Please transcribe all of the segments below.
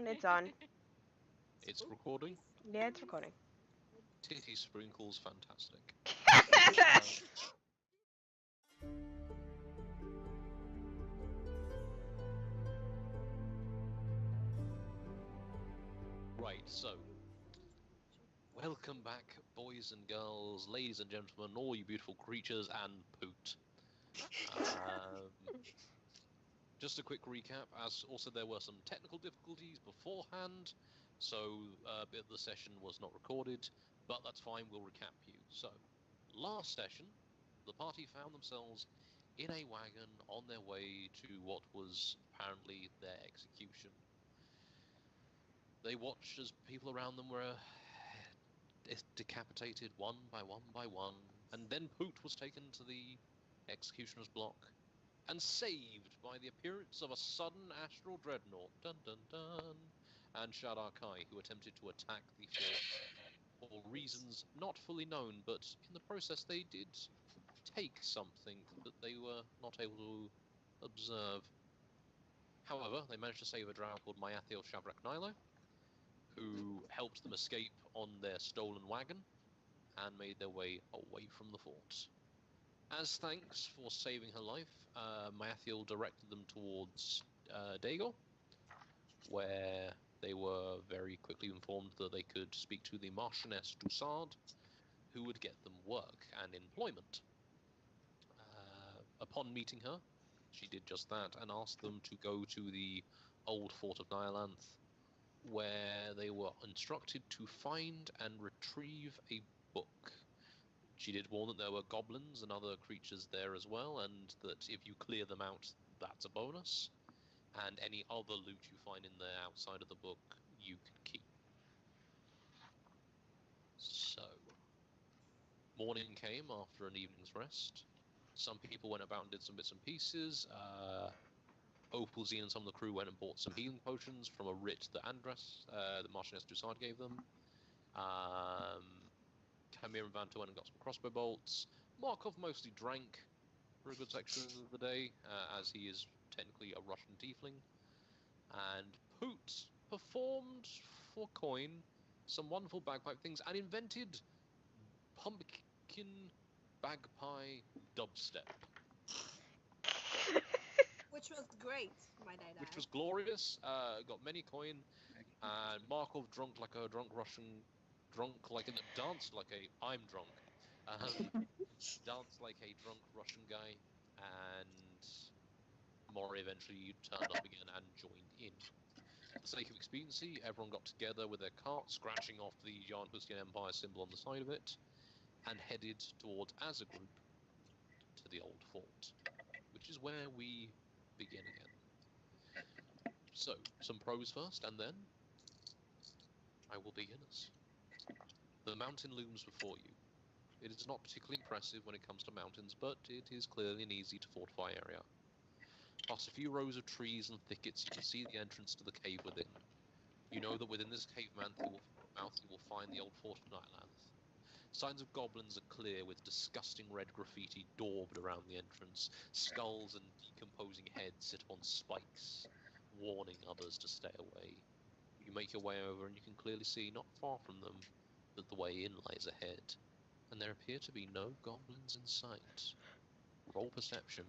It's on. It's recording. Yeah, it's recording. Titty sprinkles, fantastic. Right, so welcome back, boys and girls, ladies and gentlemen, all you beautiful creatures and poot. Just a quick recap, as also there were some technical difficulties beforehand, so a bit of the session was not recorded, but that's fine, we'll recap you. So, last session, the party found themselves in a wagon on their way to what was apparently their execution. They watched as people around them were decapitated one by one, and then Poot was taken to the executioner's block and saved by the appearance of a sudden astral dreadnought, dun dun dun, and Shadar Kai, who attempted to attack the fort for reasons not fully known, but in the process they did take something that they were not able to observe. However, they managed to save a drow called Myathiel Shavrak Nilo, who helped them escape on their stolen wagon and made their way away from the fort. As thanks for saving her life, Myathiel directed them towards Daegor, where they were very quickly informed that they could speak to the Marchioness Doussard, who would get them work and employment. Upon meeting her, she did just that and asked them to go to the old fort of Nyalanth, where they were instructed to find and retrieve a book. She did warn that there were goblins and other creatures there as well, and that if you clear them out, that's a bonus. And any other loot you find in there outside of the book, you can keep. So, morning came after an evening's rest. Some people went about and did some bits and pieces. Opalzine and some of the crew went and bought some healing potions from a writ that Andras, the Marchioness Doussard, gave them. Camille and Vanta went and got some crossbow bolts. Markov mostly drank for a good section of the day, as he is technically a Russian tiefling. And Poot performed, for coin, some wonderful bagpipe things and invented pumpkin bagpie dubstep. Which was great, might I add. Which was glorious, got many coin, and Markov danced like a drunk Russian Russian guy, and Mori eventually turned up again and joined in. For the sake of expediency, everyone got together with their cart, scratching off the Jarnhusian Empire symbol on the side of it, and headed towards, as a group, to the old fort, which is where we begin again. So, some pros first, and then I will begin us. The mountain looms before you. It is not particularly impressive when it comes to mountains, but it is clearly an easy to fortify area. Past a few rows of trees and thickets, you can see the entrance to the cave within. You know that within this cave mouth you will find the old fort of Nightlands. Signs of goblins are clear, with disgusting red graffiti daubed around the entrance. Skulls and decomposing heads sit on spikes, warning others to stay away. You make your way over and you can clearly see, not far from them, that the way in lies ahead. And there appear to be no goblins in sight. Roll perception.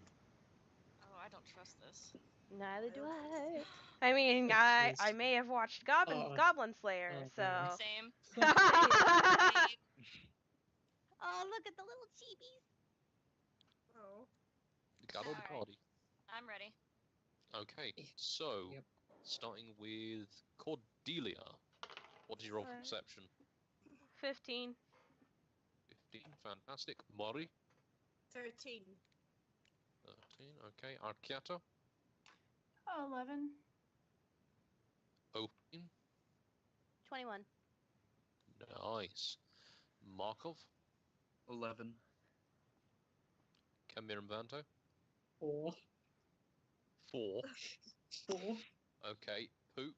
Oh, I don't trust this. Neither do I. I mean, I may have watched Goblin Slayer, so. Same. Oh, look at the little chibis. Oh. Got all the Alright. party. I'm ready. Okay, so, starting with Cordelia. What did you roll for perception? 15. 15, fantastic. Mori? 13. 13, okay. Archiata? 11. Opin? 21. Nice. Markov? 11. Kamir and Vanto? 4. 4. 4. Okay. Poop?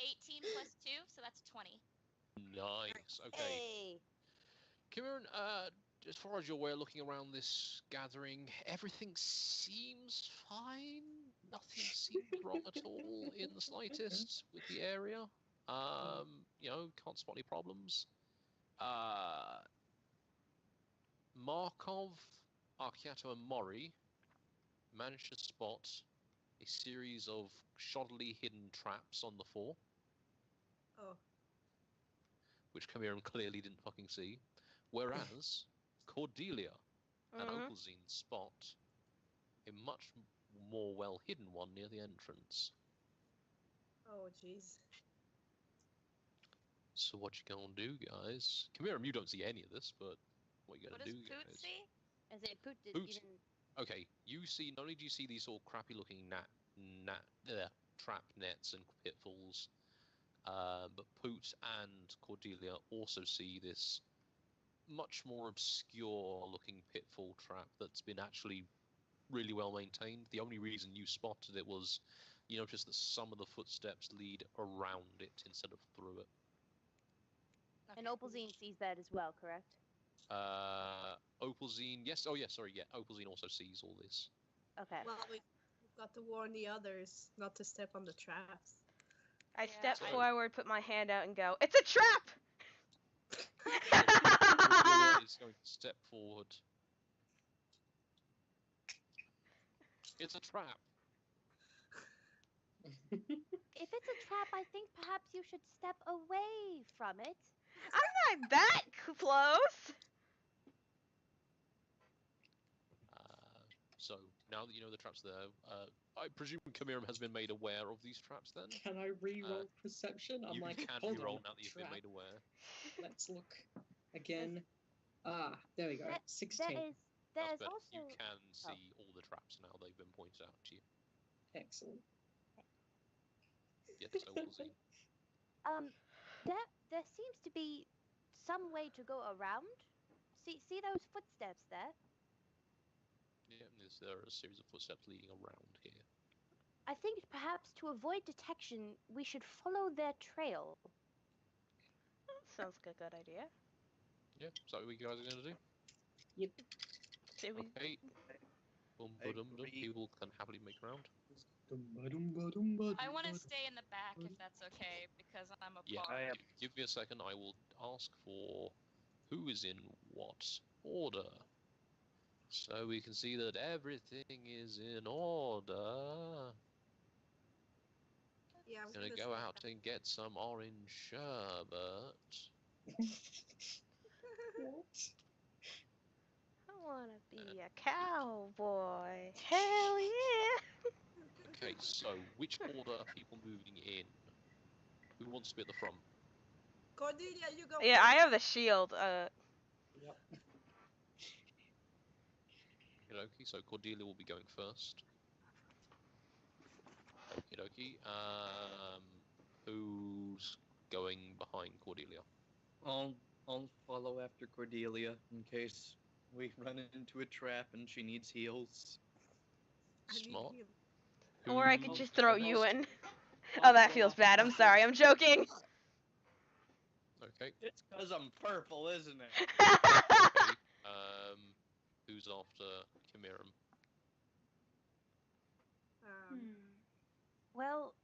18 plus 2, so that's 20. Nice. Okay. Hey. Kieran, as far as you're aware, looking around this gathering, everything seems fine. nothing seemed wrong at all in the slightest with the area. You know, can't spot any problems. Markov, Archiato, and Mori managed to spot a series of shoddily hidden traps on the floor, Oh. which Kamiram clearly didn't fucking see. Whereas Cordelia and Opalzine spot a much more well-hidden one near the entrance. Oh, jeez. So what you gonna do, guys? Kamiram, you don't see any of this, but what you What gonna does do, Poot guys? see? As it Poot did Poot. even. Okay, you see. Not only do you see these sort of crappy-looking trap nets and pitfalls, but Poot and Cordelia also see this much more obscure-looking pitfall trap that's been actually really well maintained. The only reason you spotted it was you noticed that some of the footsteps lead around it instead of through it. And Opalzine sees that as well, correct? Opalzine, yes. Oh, yes. Sorry, yeah. Opalzine also sees all this. Okay. Well, we've got to warn the others not to step on the traps. I Yeah, step I- forward, put my hand out, and go, "It's a trap!" Cordelia is going to step forward. It's a trap. If it's a trap, I think perhaps you should step away from it. I'm not that close. So now that you know the traps there, I presume Kamiram has been made aware of these traps. Then Can I re-roll perception? I'm you like, can hold re-roll on, now that you've been trap. made aware. Let's look again. Ah, there we go. That- 16. There's That's better. also. You can see all the traps now. They've been pointed out to you. Excellent. Yes, Opalzine. There seems to be some way to go around. See those footsteps there? Yeah, there are a series of footsteps leading around here. I think perhaps to avoid detection, we should follow their trail. Sounds like a good idea. Yeah, is that what you guys are going to do? Yep. Should we? Okay. Boom, I boom, boom. agree. People can happily make around. I want to stay in the back if that's okay, because I'm a Yeah, bard. give me a second. I will ask for who is in what order, so we can see that everything is in order. Yeah, I'm Gonna go out and get some orange sherbet. What? I want to be a cowboy. Hell yeah! Okay, so which order are people moving in? Who wants to be at the front? Cordelia, you go. Yeah, I have the shield. Yep. Okie, so Cordelia will be going first. Okie dokie. Who's going behind Cordelia? I'll follow after Cordelia in case we run into a trap and she needs heals. I need Smart. heal. Or I could Who- just throw you in. I'll Oh, that go feels off bad. I'm after- sorry. I'm joking. Okay. It's because I'm purple, isn't it? Okay. Who's after Kamiram? Well,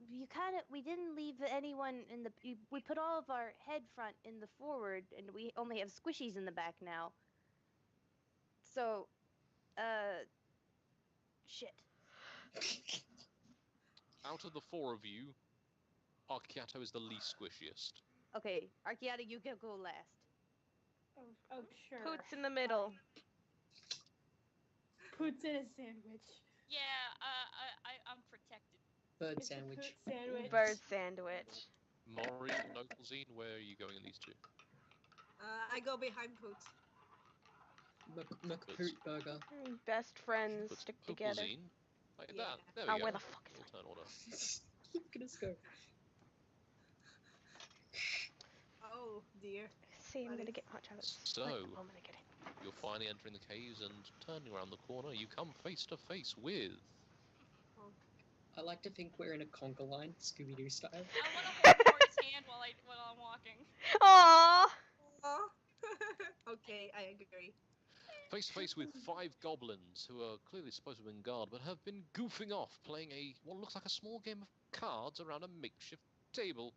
we didn't leave anyone in the. We put all of our head front in the forward, and we only have squishies in the back now. So, shit. Out of the four of you, Archiato is the least squishiest. Okay, Archiata, you can go last. Oh, sure. Poot's in the middle. Poot's in a sandwich. Yeah, I'm protected. Bird It's a sandwich. Poot sandwich. Bird sandwich. Mori and Opalzine, where are you going in these two? I go behind Poot. McPoot burger. Best friends But stick together. Opalzine, like Yeah. that. There Oh, we go. where the fuck is Your turn order. Look at us go. Oh dear. See, I'm gonna get hot chocolate. So, I'm gonna get it. you're finally entering the caves and turning around the corner. You come face to face with. I like to think we're in a conga line, Scooby-Doo style. I want to hold Mort's hand while I'm walking. Aww. Oh. Okay, I agree. Face to face with 5 goblins who are clearly supposed to have been guard, but have been goofing off playing what looks like a small game of cards around a makeshift table.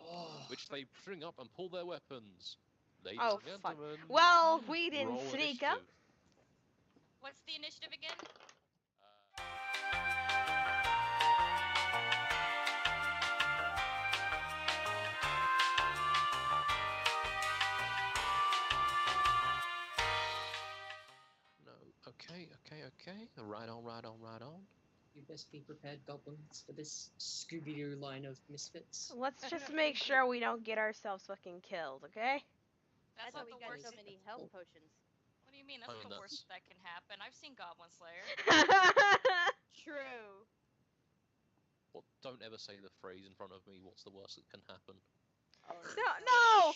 Oh. Which they bring up and pull their weapons. Ladies Oh, and fuck. gentlemen. Well, we didn't roll sneak up. initiative. What's the initiative again? No. Okay. Right on. You best be prepared, goblins, for this Scooby-Doo line of misfits. Let's just make sure we don't get ourselves fucking killed, okay? That's why not we the got worst. so many health potions. What do you mean? That's not the worst that can happen. I've seen Goblin Slayer. True. Well, don't ever say the phrase in front of me. What's the worst that can happen? No.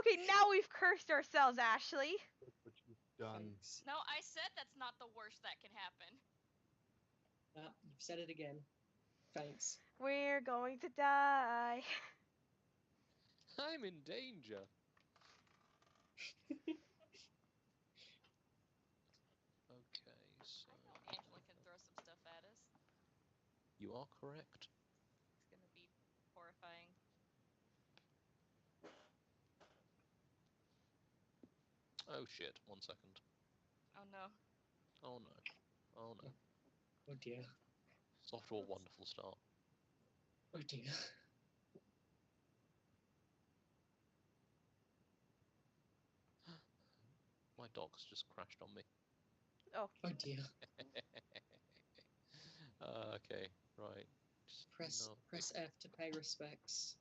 Okay, now we've cursed ourselves, Ashley. What you've done. No, I said that's not the worst that can happen. You've said it again. Thanks. We're going to die. I'm in danger. Okay, so I know Angela can throw some stuff at us. you are correct. It's gonna be horrifying. Oh shit! 1 second. Oh no. Oh no. Oh no. Oh dear. It's off to a wonderful start. Oh dear. My dog's just crashed on me. Oh. Oh dear. Okay, right. Just, Press F to pay respects.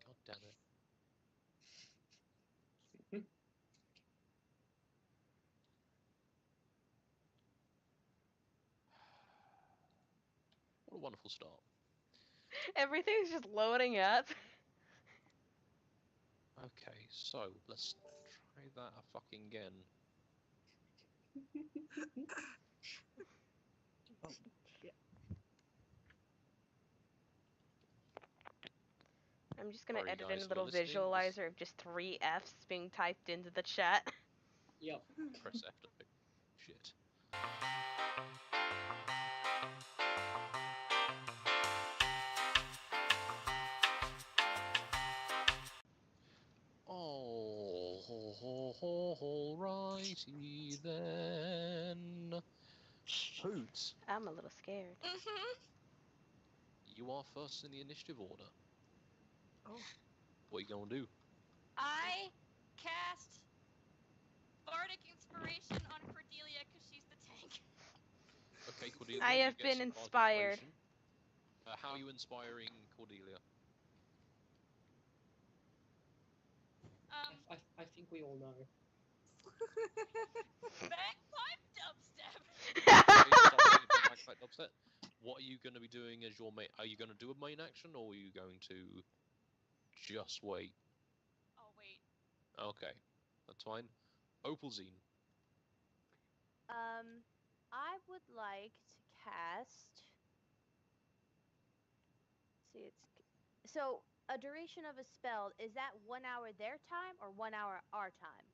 God damn it. What a wonderful start. Everything's just loading up. Okay, so let's try that fucking again. Oh, shit. I'm just gonna Sorry, edit guys, in a if little you're listening, visualizer of just 3 F's being typed into the chat. Yep. Press F to pick. Shit. Alrighty then. Hoots, I'm a little scared. you are first in the initiative order. Oh. What are you gonna do? I cast Bardic Inspiration on Cordelia because she's the tank. Okay, Cordelia. I you have get been some bardic inspired. inspiration. How are you inspiring Cordelia? I think we all know. Bagpipe dubstep. Bagpipe dubstep. What are you going to be doing as your main? Are you going to do a main action, or are you going to just wait? I'll wait. Okay, that's fine. Opalzine. I would like to cast. See, so a duration of a spell, is that 1 hour their time or 1 hour our time?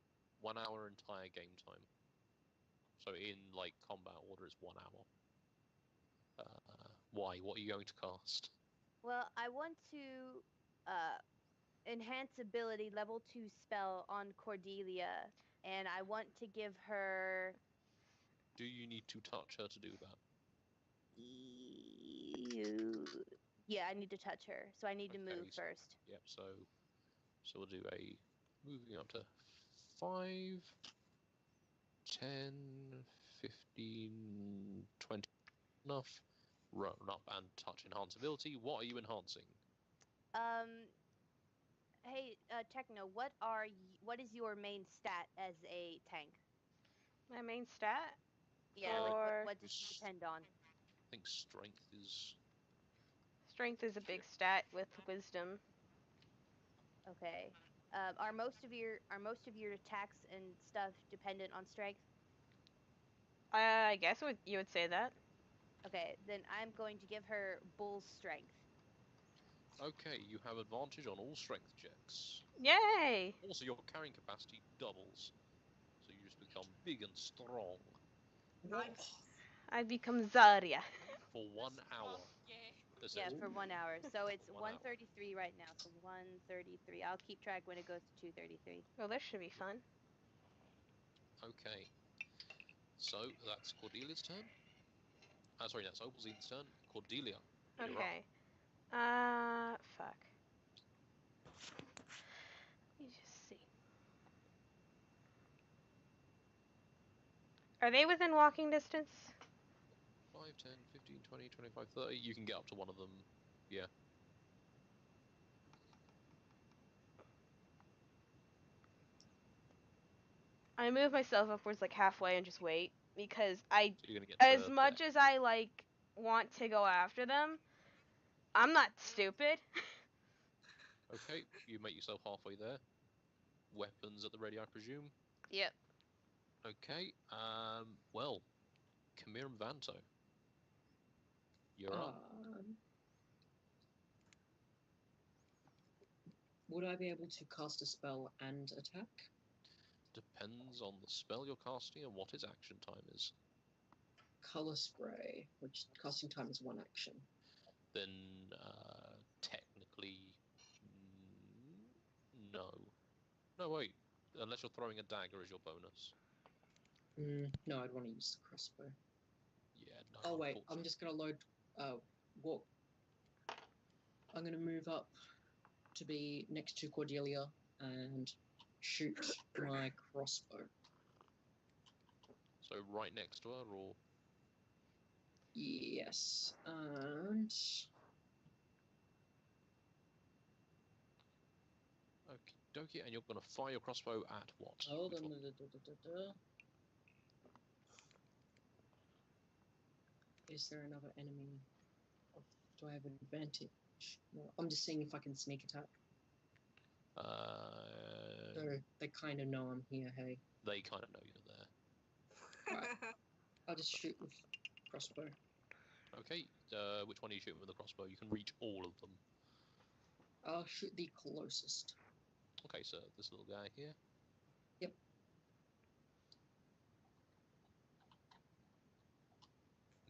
1 hour entire game time. So in like combat order is 1 hour. Why? What are you going to cast? Well, I want to enhance ability level 2 spell on Cordelia, and I want to give her. Do you need to touch her to do that? Yeah, I need to touch her, so I need to move first. Yep. So we'll do a moving up to 5, 10, 15, 20. Enough. Run up and touch enhance ability. What are you enhancing? Hey, Techno, what is your main stat as a tank? My main stat? Yeah, like what does it depend on? I think strength is. Strength is a big stat with wisdom. Okay. Are most of your attacks and stuff dependent on strength? I guess you would say that. Okay, then I'm going to give her bull strength. Okay, you have advantage on all strength checks. Yay! Also, your carrying capacity doubles, so you just become big and strong Nice. I become Zarya. for 1 hour. Yay. This Yeah, is for 1 hour. So it's 1 hour. 133 right now. So 133. I'll keep track when it goes to 233. Well, this should be fun. Okay. So that's Cordelia's turn. Sorry, that's Opalzine's turn. Cordelia. You're up. Okay. Fuck. Let me just see. Are they within walking distance? 5, 10, 15, 20, 25, 30. You can get up to one of them. Yeah. I move myself upwards like halfway and just wait because I, So you're gonna get as to much there. as I like want to go after them, I'm not stupid. Okay, you make yourself halfway there. Weapons at the ready, I presume. Yep. Okay. Well, Kamir and Vanto. You're up. Would I be able to cast a spell and attack? Depends on the spell you're casting and what its action time is. Color spray, which casting time is 1 action. Then, technically, no. No, wait. Unless you're throwing a dagger as your bonus. No, I'd want to use the crossbow. Yeah, no. Oh wait, I'm unfortunately. just gonna load. Walk. I'm gonna move up to be next to Cordelia and shoot my crossbow. So right next to her, or Yes, and okie dokie, and you're gonna fire your crossbow at what? hold Which on. one? Is there another enemy? Do I have an advantage? No, I'm just seeing if I can sneak attack. So they kind of know I'm here. Hey, They kind of know you're there. I'll just shoot with crossbow. Okay, which one are you shooting with the crossbow? You can reach all of them. I'll shoot the closest. Okay, so this little guy here. Yep.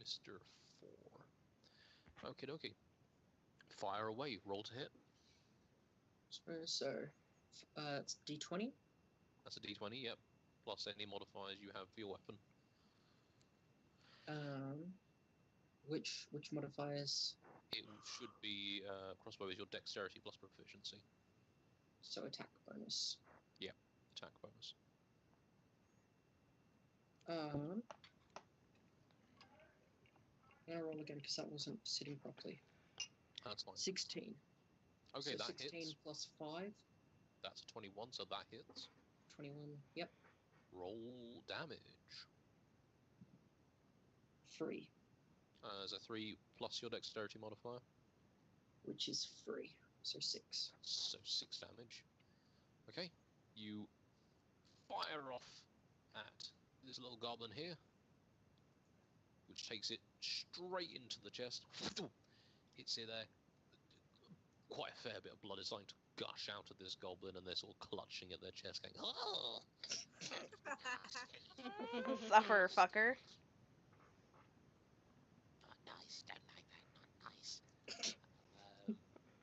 Mr. 4. Okie dokie. Fire away. Roll to hit. So it's D20. That's a d20, yep. Plus any modifiers you have for your weapon. Which modifiers? It should be crossbow is your dexterity plus proficiency. So attack bonus. Yeah, attack bonus. I'm gonna roll again because that wasn't sitting properly. That's fine. 16. Okay, So that 16 hits. plus 5. That's a 21, so that hits. 21. Yep. Roll damage. 3, Is a 3 plus your dexterity modifier. which is 3. So 6. So 6 damage. Okay, you fire off at this little goblin here, which takes it straight into the chest. Hits it there. Quite a fair bit of blood is starting to gush out of this goblin, and they're sort of clutching at their chest, going, "Oh!" Suffer, fucker. Not nice, don't like that, not nice.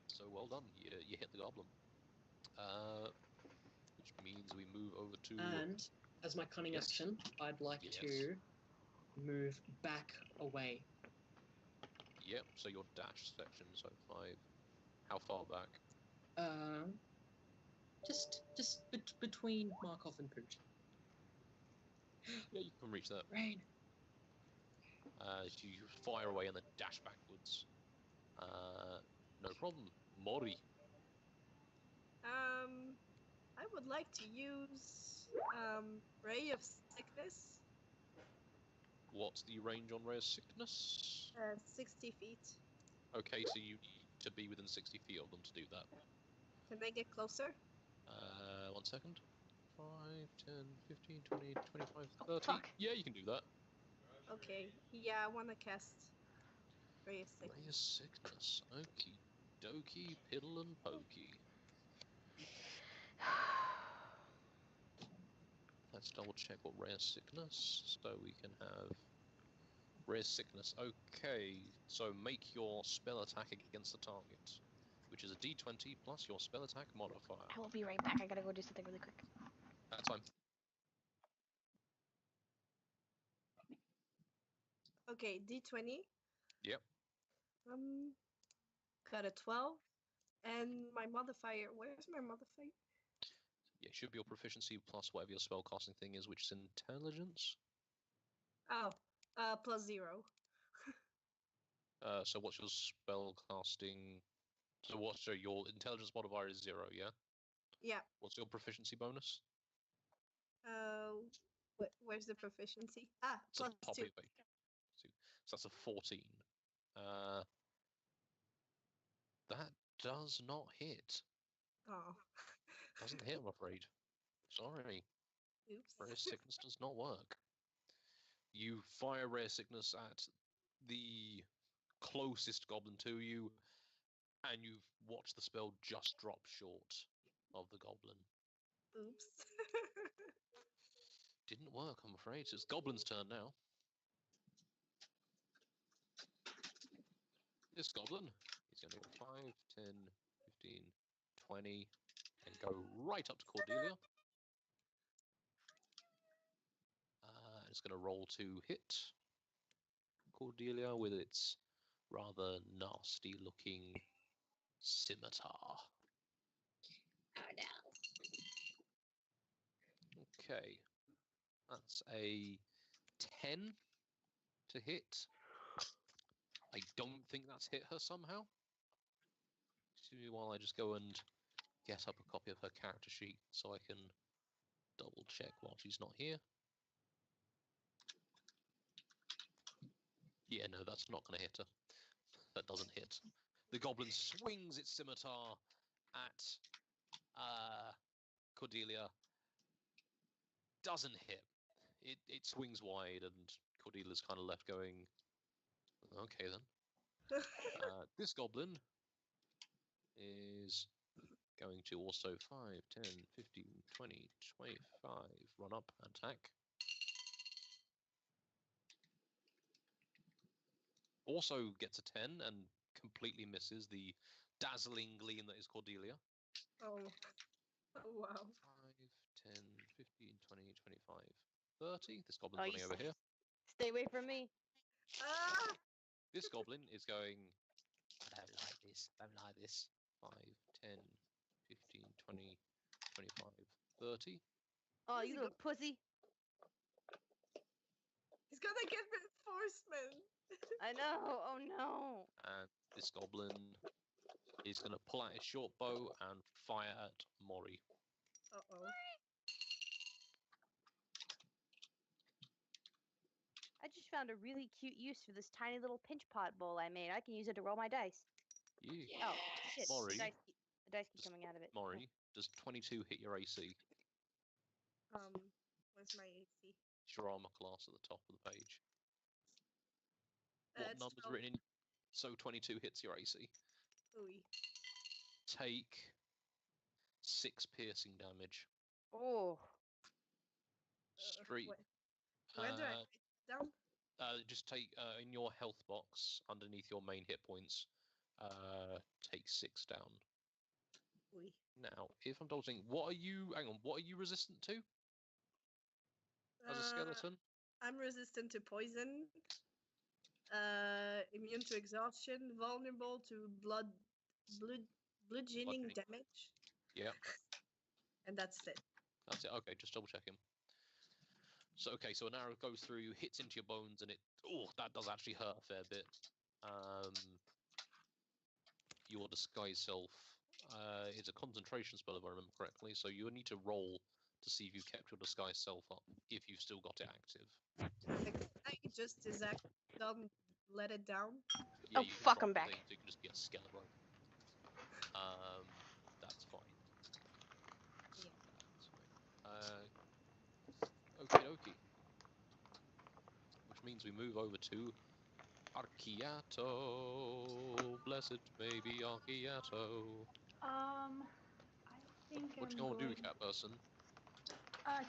So well done, you hit the goblin. Which means we move over to... And as my cunning Yes. action, I'd like Yes. to move back away. Yep, so your dash section, so 5. How far back? Just between Markov and Pooch. Yeah, you can reach that. Rain. You fire away and then dash backwards. No problem. Mori. I would like to use Ray of Sickness. What's the range on Rare Sickness? 60 feet. Okay, so you need to be within 60 feet of them to do that. Can I get closer? 1 second. 5, 10, 15, 20, 25, 30. Fuck. Yeah, you can do that. Okay. Yeah, I want to cast Rebellious sickness. Rebellious sickness. Okie dokie, piddle and pokey. Let's double check what rare sickness, so we can have rare sickness. Okay, so make your spell attack against the target, which is a d20 plus your spell attack modifier. I will be right back. I gotta go do something really quick. That's fine. Okay, D20. Yep. Got a 12. And my modifier, where's my modifier? Yeah, should be your proficiency plus whatever your spell casting thing is, which is intelligence. Oh, +0. So what's your spell casting? So what's your intelligence modifier is 0, yeah? Yeah. What's your proficiency bonus? Where's the proficiency? Ah, It's at the top +2. of your page. So that's a 14. That does not hit. Oh. Doesn't hit, I'm afraid. Sorry. Oops. Rare sickness does not work. You fire rare sickness at the closest goblin to you, and you've watched the spell just drop short of the goblin. Oops. Didn't work, I'm afraid. So it's Goblin's turn now. This goblin is going to go 5, 10, 15, 20, and go right up to Cordelia. It's going to roll to hit Cordelia with its rather nasty looking scimitar. Oh no. Okay, that's a 10 to hit. I don't think that's hit her somehow. Excuse me while I just go and get up a copy of her character sheet so I can double check while she's not here. Yeah, no, that's not going to hit her. That doesn't hit. The goblin swings its scimitar at Cordelia. Doesn't hit. It swings wide, and Cordelia's kind of left going, okay then. This goblin is going to also 5, 10, 15, 20, 25 run up and attack. Also gets a 10 and completely misses the dazzling gleam that is Cordelia. Oh wow. 5, 10, 15, 20, 25, 30. This goblin's running over here. Stay away from me. Ah! This goblin is going, I don't like this, I don't like this. 5, 10, 15, 20, 25, 30. Oh, you little pussy. He's gonna get reinforcement. I know. Oh no. And this goblin is going to pull out his short bow and fire at Mori. Uh-oh. I just found a really cute use for this tiny little pinch pot bowl I made. I can use it to roll my dice. Yeah. Oh, shit. Mori. The dice keep coming out of it. Mori, does 22 hit your AC? What's my AC? It's your armor class at the top of the page. What It's number's 12. written in? So 22 hits your AC. Ooh. Take 6 piercing damage. Oh. Street. Where do I write it down? Just take in your health box underneath your main hit points. Take 6 down. Ooh. Now, if I'm double checking, what are you? Hang on, what are you resistant to as a skeleton? I'm resistant to poison. Immune to exhaustion. Vulnerable to bludgeoning damage. Yeah. And that's it. That's it. Okay, just double checking. So okay, so an arrow goes through, hits into your bones, and that does actually hurt a fair bit. Your disguise self is a concentration spell, if I remember correctly. So you need to roll to see if you've kept your disguise self up, if you've still got it active. I just let it down. Yeah, Oh fuck, I'm back. So you can just be a skeleton. That's fine. Yeah. Okie dokie. Which means we move over to Archiato, blessed baby Archiato. I think What you I'm gonna do, going. cat person?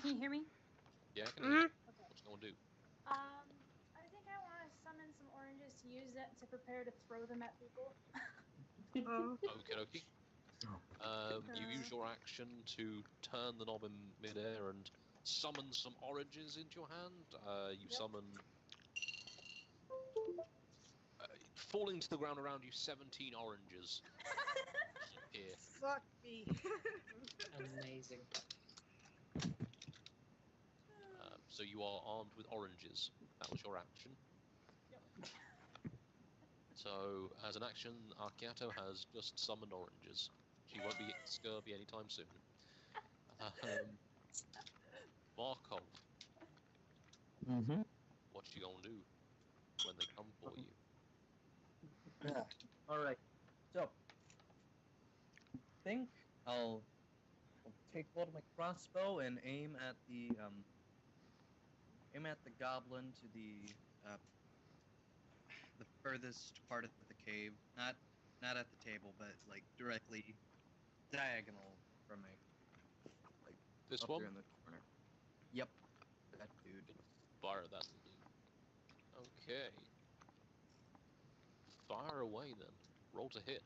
Can you hear me? Yeah, I can hear you. Okay. What you gonna do? I think I want to summon some oranges to use that to prepare to throw them at people. Oh. Okie dokie. You use your action to turn the knob in midair and summon some oranges into your hand. You summon, falling to the ground around you, 17 oranges appear. Fuck me. Amazing. So you are armed with oranges. That was your action. Yep. So, as an action, Archiato has just summoned oranges. She won't be getting scurvy anytime soon. Markov, Mm-hmm. what you gonna do when they come for you? Yeah. All right. So, think I'll take hold of my crossbow and aim at the goblin to the furthest part of the cave. Not at the table, but like directly diagonal from me. Like This up one? there in the corner. Yep. That dude. Fire at that dude. Okay. Fire away then. Roll to hit.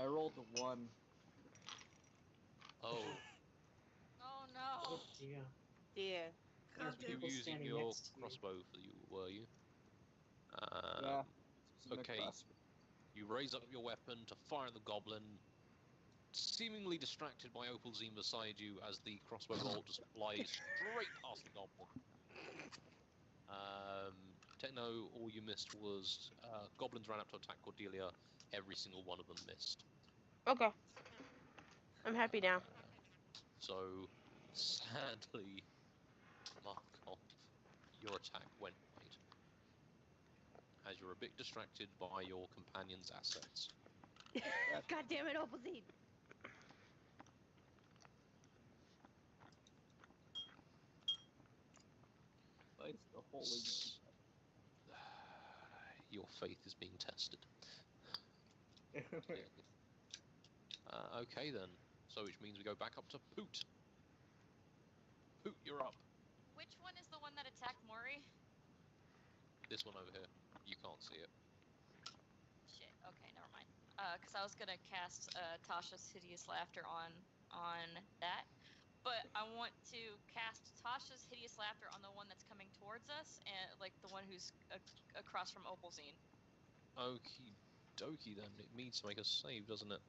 I rolled a 1. Oh, Oh no. Oh dear. Dear. God There's you damn. were people using standing your next to you. crossbow for you, were you? Yeah. Using my Okay. crossbow. You raise up your weapon to fire at the goblin, seemingly distracted by Opalzine beside you as the crossbow bolt just flies straight past the goblin. Techno, all you missed was goblins ran up to attack Cordelia. Every single one of them missed. Okay. I'm happy now. So, sadly, Markov, your attack went wide, as you're a bit distracted by your companion's assets. God damn it, Opalzine! It's the holy. Your faith is being tested. Okay then. So which means we go back up to Poot. Poot, you're up. Which one is the one that attacked Maury? This one over here. You can't see it. Shit. Okay, never mind. Because I was gonna cast Tasha's hideous laughter on that, but I want to cast Tasha's hideous laughter on the one that's coming towards us, and like the one who's across from Opalzine. Okie dokie then. It needs to make a save, doesn't it?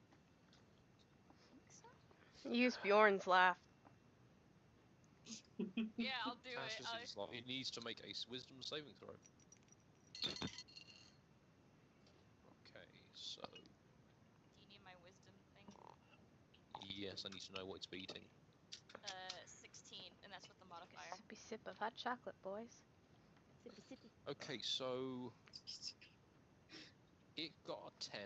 Think so? Use Bjorn's laugh. Yeah, I'll do Tasha's it. is like, it needs to make a wisdom saving throw. Okay, so Do you need my wisdom thing? yes, I need to know what it's beating. 16, and that's with the modifier. Sippy sip of hot chocolate, boys. Sippy sippy. Okay, so it got a 10.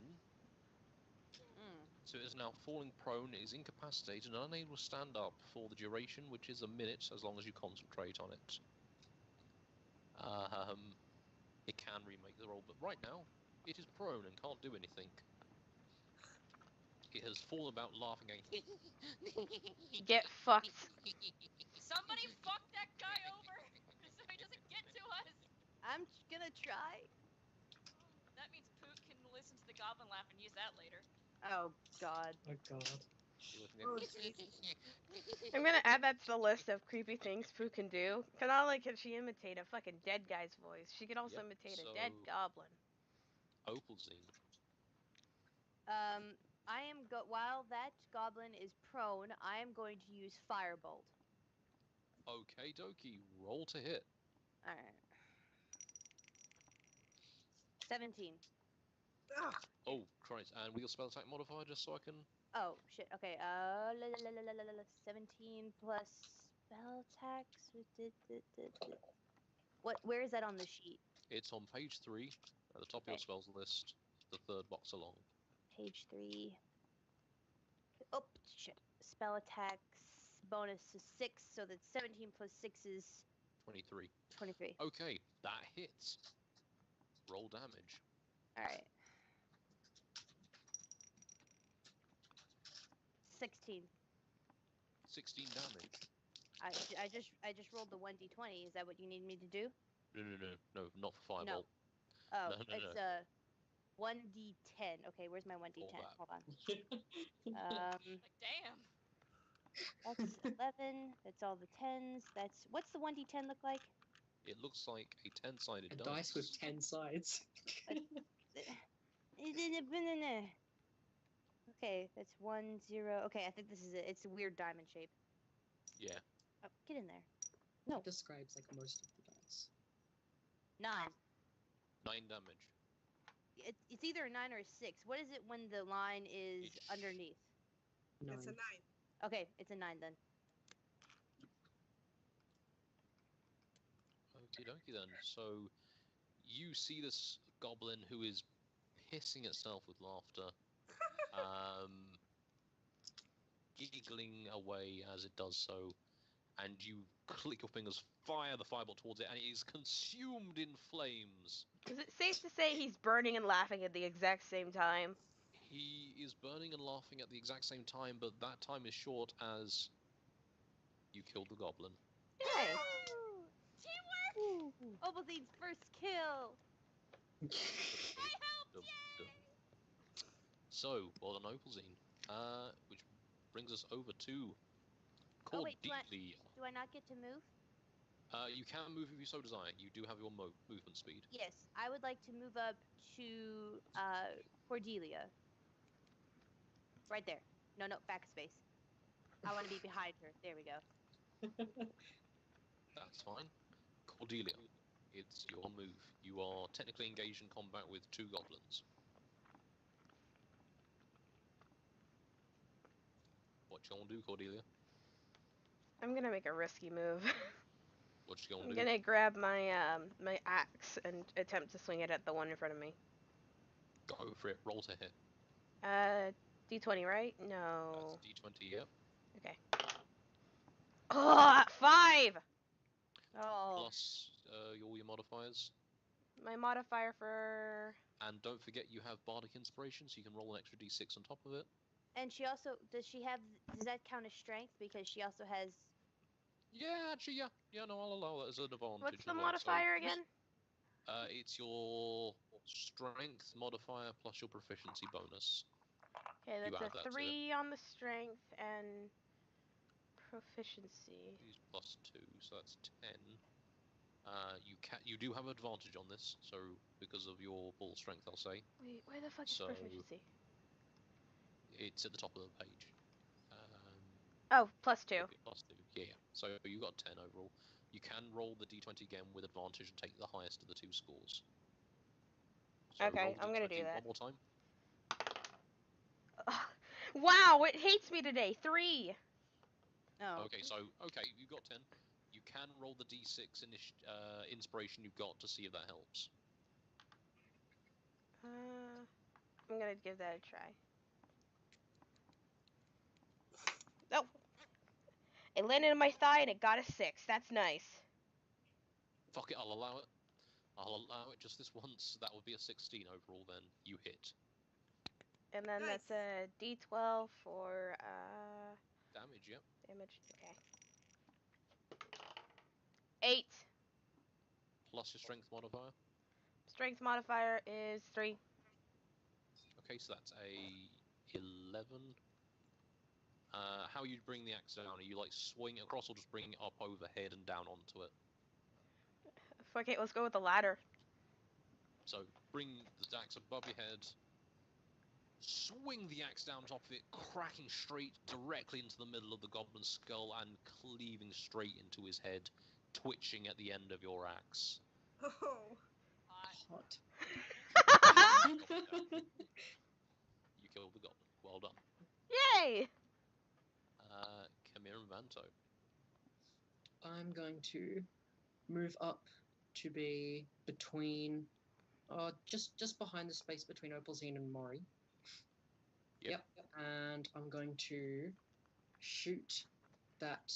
So it is now falling prone, it is incapacitated and unable to stand up for the duration, which is a minute, as long as you concentrate on it. It can remake the roll, but right now, it is prone and can't do anything. It has fallen about laughing, going, Get fucked. Somebody fuck that guy over so he doesn't get to us! I'm gonna try. That means Poot can listen to the goblin laugh and use that later. Oh god. Oh god. Oh, I'm gonna add that to the list of creepy things Pooh can do. Cause not only can she imitate a fucking dead guy's voice, she can also Yep, imitate so- a dead goblin. Opalzine. I am while that goblin is prone, I am going to use Firebolt. Okay, dokie, roll to hit. Alright. 17. ah, Oh, Christ, and wheel spell attack modifier, just so I can... Oh shit. Okay. 17 plus spell attacks. What? Where is that on the sheet? It's on page 3, at the top of your Okay. spells list, the third box along. Page 3. Oh shit! Spell attacks bonus is 6, so that's 17 plus 6 is 23. 23. Okay, that hits. Roll damage. All right. 16. 16 damage. I just rolled the 1d20. Is that what you need me to do? No, not for Firebolt. No. Oh, No, it's no. 1d10. Okay, where's my 1d10? Roll that. Hold on. Like, damn. That's 11. That's all the 10s. That's what's the 1d10 look like? It looks like a 10-sided A dice. dice with 10 sides. Okay, that's 1, 0. Okay, I think this is it. It's a weird diamond shape. Yeah. Oh, get in there. No. No. It describes like most of the dice. 9. 9 damage. It's either a 9 or a 6. What is it when the line is Ish. underneath? It's a 9. Okay, it's a 9 then. Okie dokie then. So, you see this goblin who is pissing itself with laughter, giggling away as it does so, and you click your fingers, fire the fireball towards it, and it is consumed in flames. Is it safe to say he's burning and laughing at the exact same time? He is burning and laughing at the exact same time, but that time is short as you killed the goblin. Yay! Ooh, Opalzine's first kill. So, well done, Opalzine. Which brings us over to Oh, wait, Cordelia. Do I not get to move? You can move if you so desire. You do have your movement speed. Yes, I would like to move up to Cordelia. Right there. No, backspace. I want to be behind her. There we go. That's fine. Cordelia, it's your move. You are technically engaged in combat with 2 goblins. What you gonna do, Cordelia? I'm gonna make a risky move. What you gonna I'm do? gonna grab my my axe and attempt to swing it at the one in front of me. Go for it. Roll to hit. D20, right? No. That's D20, yep. Okay. Oh, 5! Oh. Plus all your modifiers. My modifier for... And don't forget you have Bardic Inspiration, so you can roll an extra D6 on top of it. And she also, does that count as strength? Because she also has... Yeah, actually, yeah. Yeah, no, I'll allow that as an advantage. What's the as well, modifier again? It's your strength modifier plus your proficiency bonus. Okay, You that's add that a to 3 on the strength and proficiency. Use plus 2, so that's 10. You do have advantage on this, so because of your full strength, I'll say. Wait, where the fuck is So- proficiency? It's at the top of the page. Oh, plus 2. Plus 2, yeah. So you got 10 overall. You can roll the d20 again with advantage and take the highest of the 2 scores. So Okay, roll the I'm gonna D20 do that. One more time. Wow, it hates me today. 3. Oh. Okay, you got 10. You can roll the d6 inspiration you've got to see if that helps. I'm gonna give that a try. Oh! It landed on my thigh and it got a 6. That's nice. Fuck it, I'll allow it. I'll allow it just this once. That would be a 16 overall then. You hit. And then Nice. that's a D12 for Damage, yep. damage. Okay. 8. Plus your strength modifier. Strength modifier is 3. Okay, so that's a 11. How you bring the axe down? Are you like swing it across or just bring it up overhead and down onto it? Fuck it, let's go with the ladder. So bring the axe above your head, swing the axe down top of it, cracking straight directly into the middle of the goblin's skull and cleaving straight into his head, twitching at the end of your axe. Oh. Hot. Hot. You killed the goblin. Well done. Yay! Camille and Vanto. I'm going to move up to be between, just behind the space between Opalzine and Mori. Yep. And I'm going to shoot that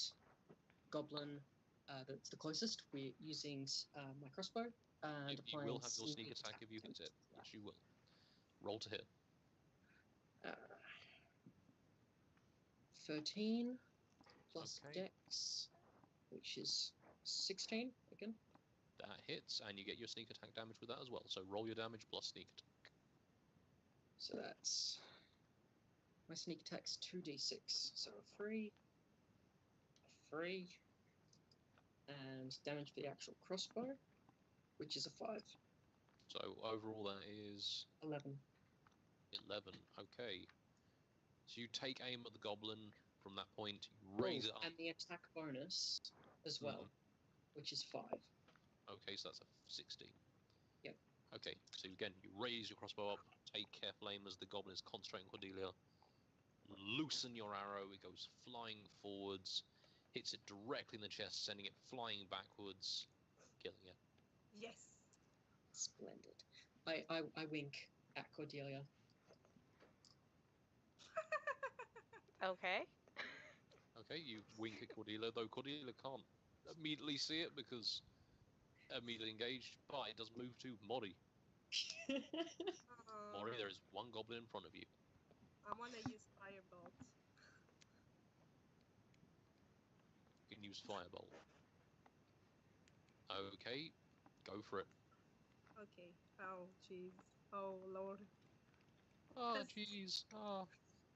goblin that's the closest. We're using my crossbow and You applying will have your sneak attack if you hit it. Yes, you will. Roll to hit. 13 plus Okay. dex, which is 16 again. That hits, and you get your sneak attack damage with that as well. So roll your damage plus sneak attack. So that's my sneak attack's 2d6. So a 3, and damage for the actual crossbow, which is a 5. So overall that is 11. 11. Okay. So you take aim at the goblin. From that point, you raise it up. And the attack bonus as well, which is 5. Okay, so that's a 16. Yep. Okay, so again, you raise your crossbow up, take careful aim as the goblin is concentrating Cordelia. Loosen your arrow, it goes flying forwards, hits it directly in the chest, sending it flying backwards, killing it. Yes. Splendid. I wink at Cordelia. Okay. Okay, you wink at Cordelia, though Cordelia can't immediately see it because immediately engaged, but it does move to Mori. Mori, there is one goblin in front of you. I want to use Firebolt. You can use Firebolt. Okay, go for it. Okay. Oh, jeez. Oh, Lord. Oh, jeez. Oh,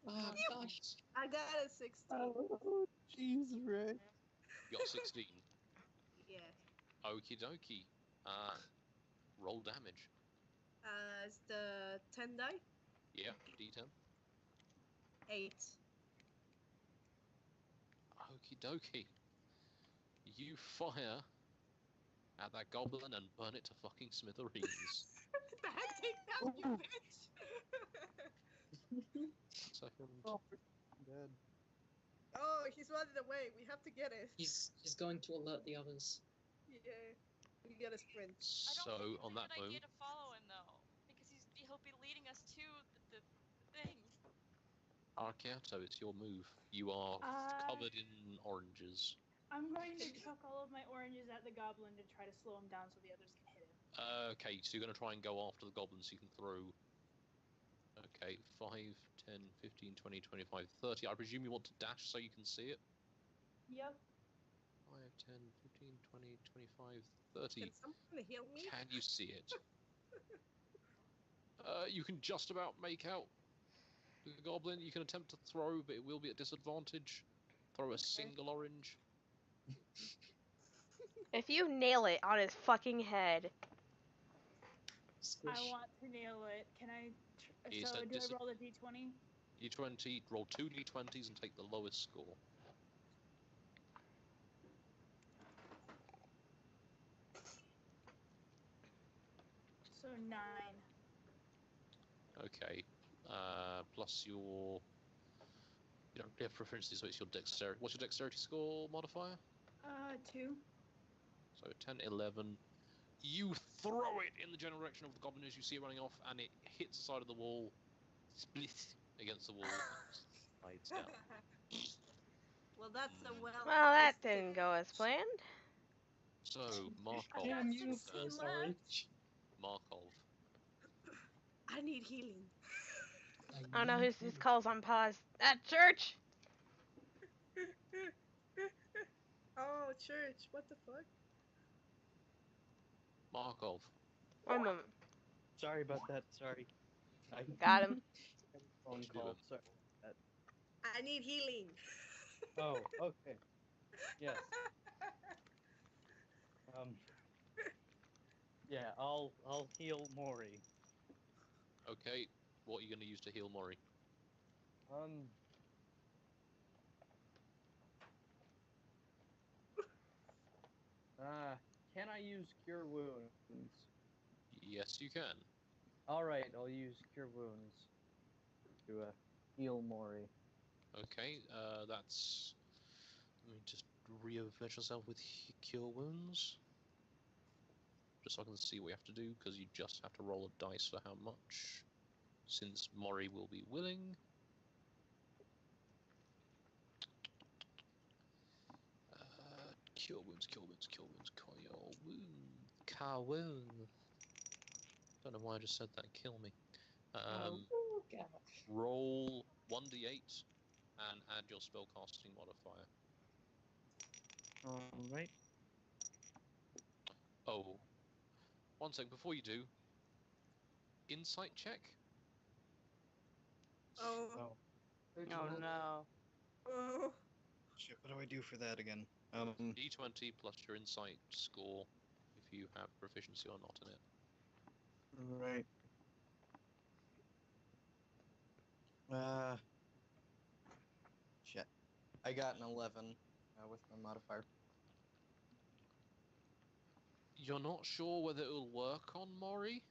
Gosh. I got a 16. Oh, jeez, Rick. you got 16. Yeah. Okie dokie. Roll damage. It's the 10 die? Yeah, D10. 8. Okie dokie. You fire at that goblin and burn it to fucking smithereens. Take that, you bitch! Second. Oh, dead. Oh, he's running away. We have to get it. He's going to alert the others. Yeah. We gotta sprint. I don't So, think it's on a that good idea note, to follow him though, because he'll be leading us to the thing. Arcato, it's your move. You are covered in oranges. I'm going to chuck all of my oranges at the goblin to try to slow him down so the others can hit him. Okay, so you're going to try and go after the goblin so you can throw... Okay, 5, 10, 15, 20, 25, 30. I presume you want to dash so you can see it? Yep. 5, 10, 15, 20, 25, 30. Can someone heal me? Can you see it? You can just about make out the goblin. You can attempt to throw, but it will be at disadvantage. Throw a single orange. If you nail it on his fucking head. Squish. I want to nail it. Can I? Is So that do I roll the d20? D20, roll 2 D20s and take the lowest score. So 9. Okay. Plus your... You don't have proficiency, so it's your dexterity. What's your dexterity score modifier? 2. So 10, 11. You throw it in the general direction of the goblin as you see it running off, and it hits the side of the wall, split against the wall, and slides down. Well, that's a well. Well, that didn't go as planned. So, Markov. Damn you, 16 First left. orange. Markov. I need healing. I don't know whose calls on pause. At church! Oh, church. What the fuck? Markov. One moment. Sorry about that. Sorry. I Got him. phone you call. doing? Sorry. I need healing. Oh, okay. Yes. Yeah, I'll heal Mori. Okay, what are you going to use to heal Mori? Can I use Cure Wounds? Yes, you can. Alright, I'll use Cure Wounds to heal Mori. Okay, that's... Let me just re-vet yourself with Cure Wounds. Just so I can see what you have to do, because you just have to roll a dice for how much. Since Mori will be willing. Cure wounds, cure wounds, cure wounds, cure wounds. Car wound. Don't know why I just said that. Kill me. Oh, gosh. Roll 1d8 and add your spellcasting modifier. Alright. Oh. One second, before you do. Insight check? Oh. Oh no. Oh. Shit, what do I do for that again? D20 plus your insight score if you have proficiency or not in it. Right. Shit. I got an 11 with my modifier. You're not sure whether it'll work on Mori?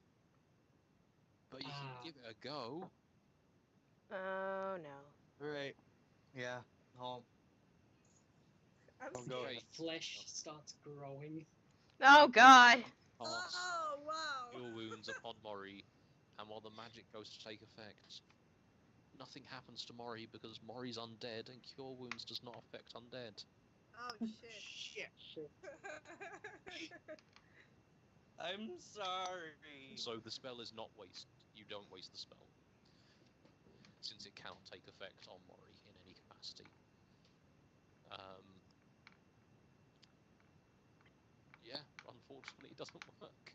But you can give it a go. Oh no. Right. Yeah. I'll I'm go. Okay. The flesh starts growing. Oh god. Cast Oh, wow. Cure wounds upon Mori, and while the magic goes to take effect, nothing happens to Mori because Mori's undead, and Cure Wounds does not affect undead. Oh, shit. Shit. I'm sorry. So the spell is not wasted. You don't waste the spell, since it cannot take effect on Mori in any capacity. Yeah, unfortunately, it doesn't work.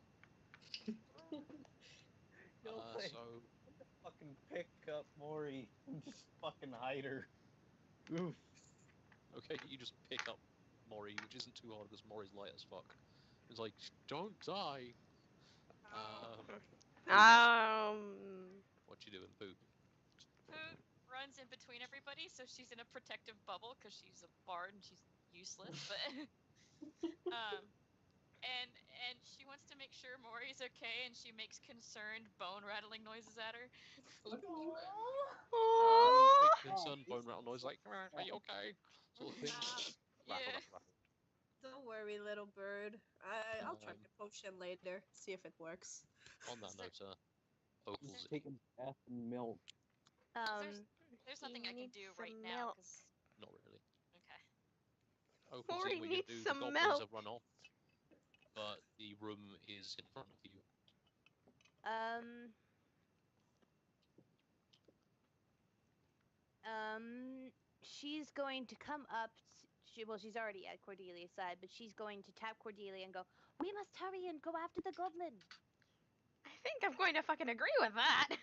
No way. So Fucking pick up Mori and just fucking hide her. Oof. okay, you just pick up Mori, which isn't too hard because Mori's light as fuck. It's like, don't die. What you doing, Pooh? Pooh runs in between everybody, so she's in a protective bubble because she's a bard and she's useless. But and she wants to make sure Mori's okay, and she makes concerned bone rattling noises at her. Concerned bone rattle noise, like, are you okay? Sort of thing. Yeah. Rattle. Don't worry, little bird. I'll try the potion later, see if it works. On that note, Opalzine. Taking bath and milk. There's nothing I can needs do some right now. milk. Not really. Okay. Opalzine, what you needs do, the some goblins milk. have run off, but the room is in front of you. She's going to come up. She's already at Cordelia's side, but she's going to tap Cordelia and go, "We must hurry and go after the goblin." I think I'm going to fucking agree with that.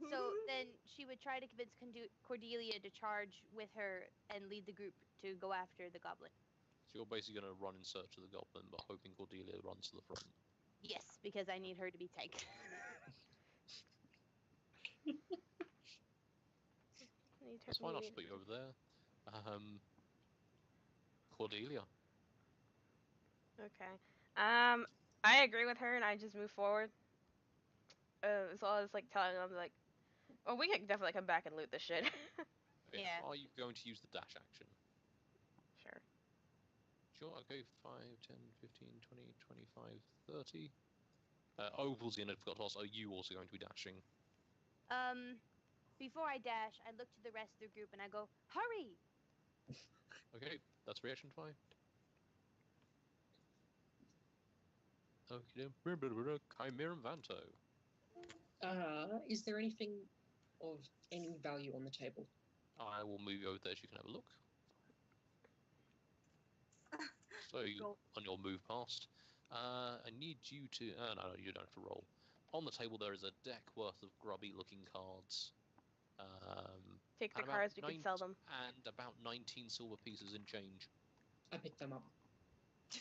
So then she would try to convince Cordelia to charge with her and lead the group to go after the goblin. So you're basically going to run in search of the goblin, but hoping Cordelia runs to the front. Yes, because I need her to be tank. That's fine, I'll just put you over there. Cordelia. Okay. I agree with her, and I just move forward. As well as like telling them like, well, we can definitely come back and loot this shit. Okay, Yeah. are you going to use the dash action? Sure. Sure, okay, 5, 10, 15, 20, 25, 30. Opalzine, I forgot to ask, are you also going to be dashing? Before I dash, I look to the rest of the group and I go, "Hurry!" Okay, that's reaction 5. Okay, Chimera and Vanto. Is there anything of any value on the table? I will move you over there so you can have a look. So, on your move past, I need you to... no, you don't have to roll. On the table there is a deck worth of grubby-looking cards. Take the cards, we can sell them. And about 19 silver pieces in change. I pick them up.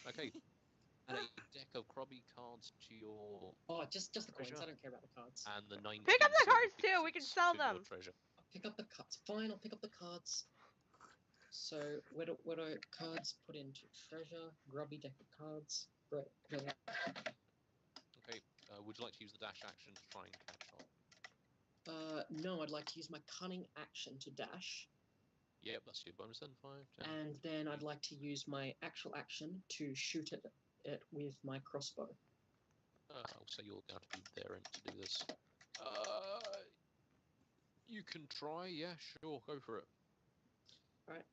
Okay. And a deck of grubby cards to your... Oh, just the coins. treasure. I don't care about the cards. And the 19 Pick up the silver cards too. We can pieces sell to them. your treasure. I'll pick up the cards. Fine, I'll pick up the cards. So where do cards put into treasure? Grubby deck of cards. Right. Okay. Would you like to use the dash action to try and catch up? No, I'd like to use my cunning action to dash. Yep, that's your bonus then. 5, 10. And then I'd like to use my actual action to shoot at it with my crossbow. So you're going to be there to do this. You can try, yeah, sure, go for it. Alright.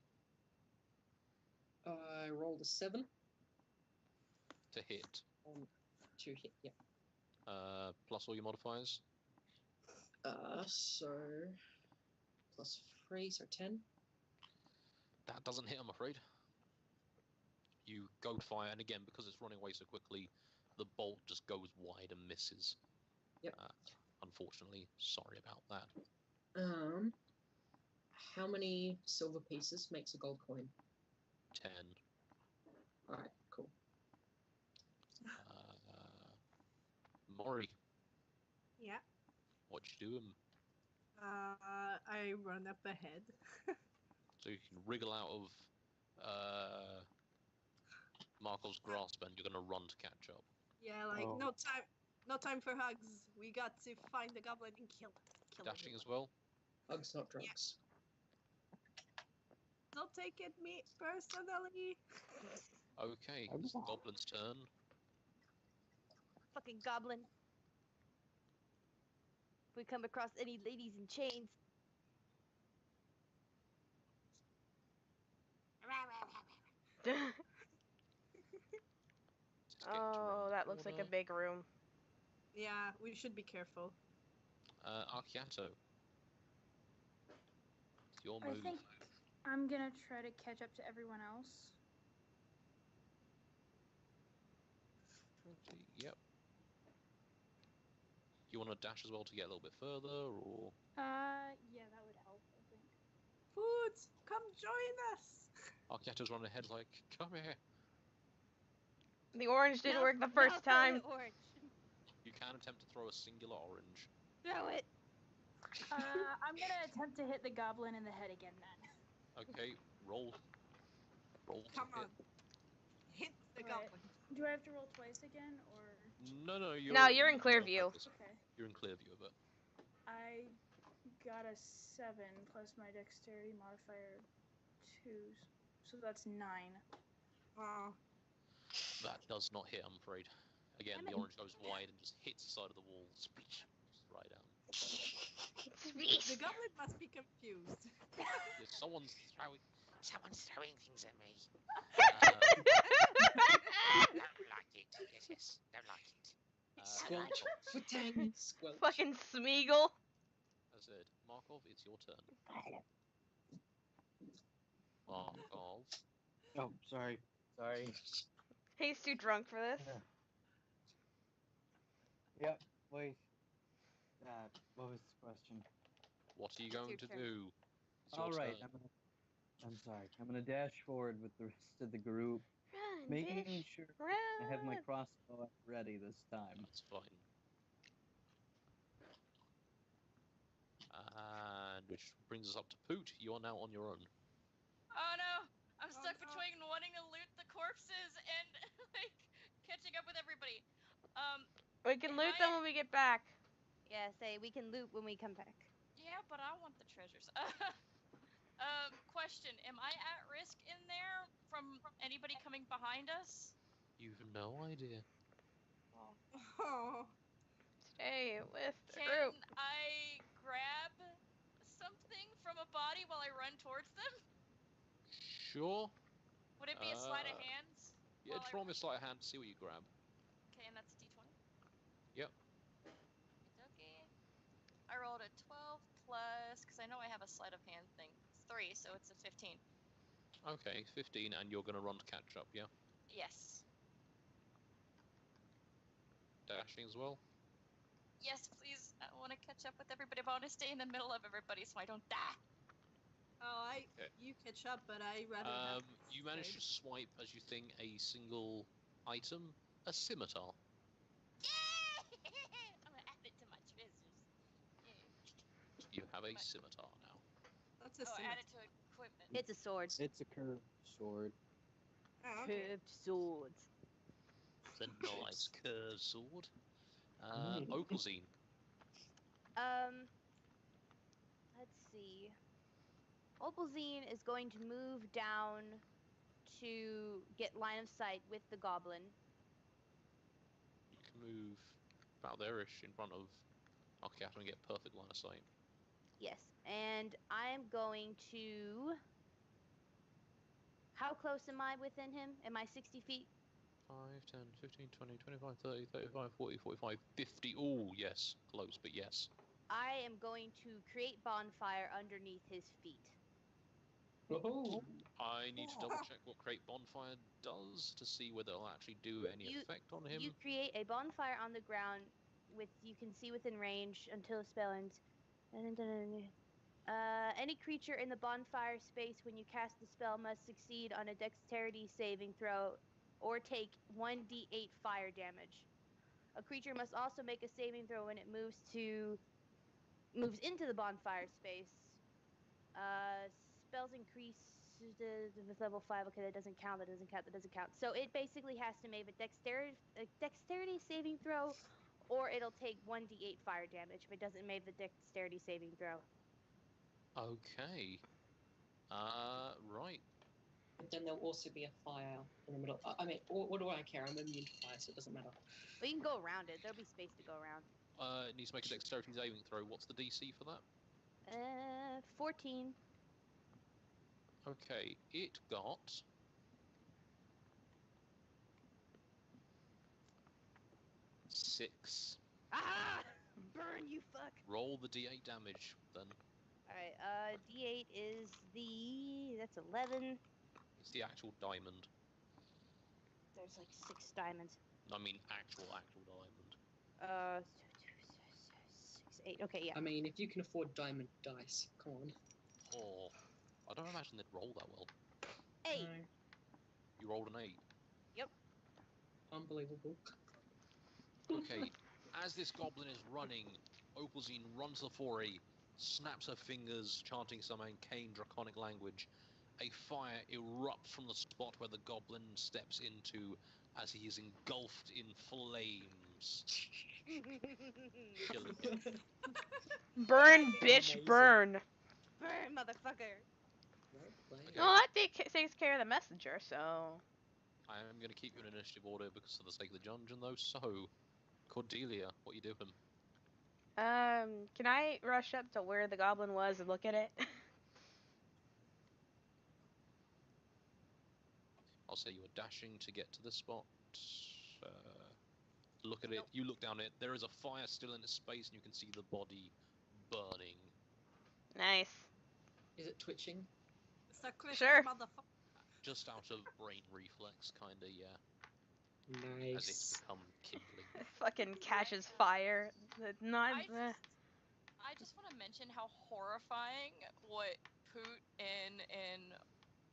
I rolled a 7 To hit. to hit. Yeah. Plus all your modifiers. So plus 3, so 10. That doesn't hit, I'm afraid. You go to fire, and again, because it's running away so quickly, the bolt just goes wide and misses. Yep. Unfortunately, sorry about that. How many silver pieces makes a gold coin? 10. Alright, cool. Mori, Yeah. what you doing? I run up ahead. So you can wriggle out of Markov's grasp, and you're gonna run to catch up. Yeah, like Oh. no time for hugs. We got to find the goblin and kill him. Dashing as well. Hugs, not drugs. Don't take it me personally. Okay, it's the goblin's turn. Fucking goblin. If we come across any ladies in chains. Just get into Oh, round that looks like a order. big room. Yeah, we should be careful. Archiato. It's your I move. think I'm gonna try to catch up to everyone else. 20, yep. You want to dash as well to get a little bit further, or? Yeah, that would help, I think. Food, come join us. Archiato's running ahead like, come here. The orange didn't No, work the no, first throw time. it orange. You can attempt to throw a singular orange. Throw it. I'm gonna attempt to hit the goblin in the head again then. Okay, roll. Roll to Come hit. on. Hit the Alright. goblin. Do I have to roll twice again, or? No, you're. No, you're in clear view. Okay. You're in clear view of it. I got a 7 plus my dexterity modifier 2, so that's 9. Oh, That does not hit, I'm afraid. Again, Damn the it. orange goes wide and just hits the side of the wall. Just right down. the goblin must be confused. Yeah, someone's throwing things at me. Don't like it. Yes, don't like it. Squelch. Tang. Squelch. Fucking Smeagol. As I said, Markov, it's your turn. Markov. Oh, sorry. He's too drunk for this. Yep. Wait. What was the question? What are you It's going your to turn. do? It's your All right. turn. I'm sorry. I'm gonna dash forward with the rest of the group, Run, making bitch. sure Run. I have my crossbow ready this time. That's fine. And which brings us up to Poot. You are now on your own. Oh no! I'm Oh, stuck no. between wanting to loot the corpses and like catching up with everybody. We can Am loot I- them when we get back. Yeah, say we can loot when we come back. Yeah, but I want the treasures. Question: am I at risk in there from anybody coming behind us? You've no idea. Oh, Stay with the Can group. I grab something from a body while I run towards them? Sure. Would it be a sleight of Uh, hands? Yeah, while I draw me run? a sleight of hand to see what you grab. Okay, and that's a d20. Yep. Okay. I rolled a 12 plus, because I know I have a sleight of hand thing. 3, so it's a 15. Okay, 15, and you're gonna run to catch up, yeah? Yes. Dashing as well? Yes, please. I want to catch up with everybody, but I want to stay in the middle of everybody so I don't die. Okay. you catch up, but I rather have. You manage to swipe, as you think, a single item, a scimitar. Yay! I'm going to add it to my treasures. Yay. You have a Right. scimitar now. That's a Oh, scimitar. add it to equipment. It's a sword. It's a curved sword. Oh, okay. Curved swords. It's a nice curved sword. Opalzine. Let's see. Opalzine is going to move down to get line of sight with the goblin. You can move about there-ish in front of Archiato and get perfect line of sight. Yes, and I'm going to. How close am I within him? Am I 60 feet? 5, 10, 15, 20, 25, 30, 35, 40, 45, 50. Oh, yes. Close, but yes. I am going to create bonfire underneath his feet. Oh, I need to double check what Create Bonfire does to see whether it'll actually do any effect on him. You create a bonfire on the ground with you can see within range until a spell ends. Any creature in the bonfire space when you cast the spell must succeed on a dexterity saving throw or take 1d8 fire damage. A creature must also make a saving throw when it moves into the bonfire space. Spells increase with level 5. Okay, that doesn't count. So it basically has to make a dexterity saving throw, or it'll take 1d8 fire damage if it doesn't make the dexterity saving throw. Okay. Right. but then there'll also be a fire in the middle. I mean, what do I care? I'm immune to fire, so it doesn't matter. But you can go around it. There'll be space to go around. It needs to make a dexterity saving throw. What's the DC for that? 14. Okay, it got... six. Ah! Burn, you fuck! Roll the d8 damage, then. Alright, d8 is that's 11. It's the actual diamond. There's like 6 diamonds. I mean, actual diamond. 6, 8. Okay, yeah. I mean, if you can afford diamond dice, come on. Oh, I don't imagine they'd roll that well. 8. No, You rolled an 8. unbelievable. Okay, as this goblin is running, Opalzine runs the foray, snaps her fingers, chanting some arcane draconic language. A fire erupts from the spot where the goblin steps into as he is engulfed in flames, killing him. Burn, bitch, Amazing. burn. Burn, motherfucker! Well played. Well, that takes care of the messenger, so. I am going to keep you in initiative order because of the sake of the dungeon, though. So, Cordelia, what you doing? Can I rush up to where the goblin was and look at it? I'll say you were dashing to get to this spot. Look at it. You look down it. There is a fire still in its space, and you can see the body burning. Nice. Is it twitching? It's a Christian Sure. motherfucker. Just out of brain reflex, kinda, yeah. As Nice. it's become kindling. Fucking catches fire. Not. I just want to mention how horrifying what Poot and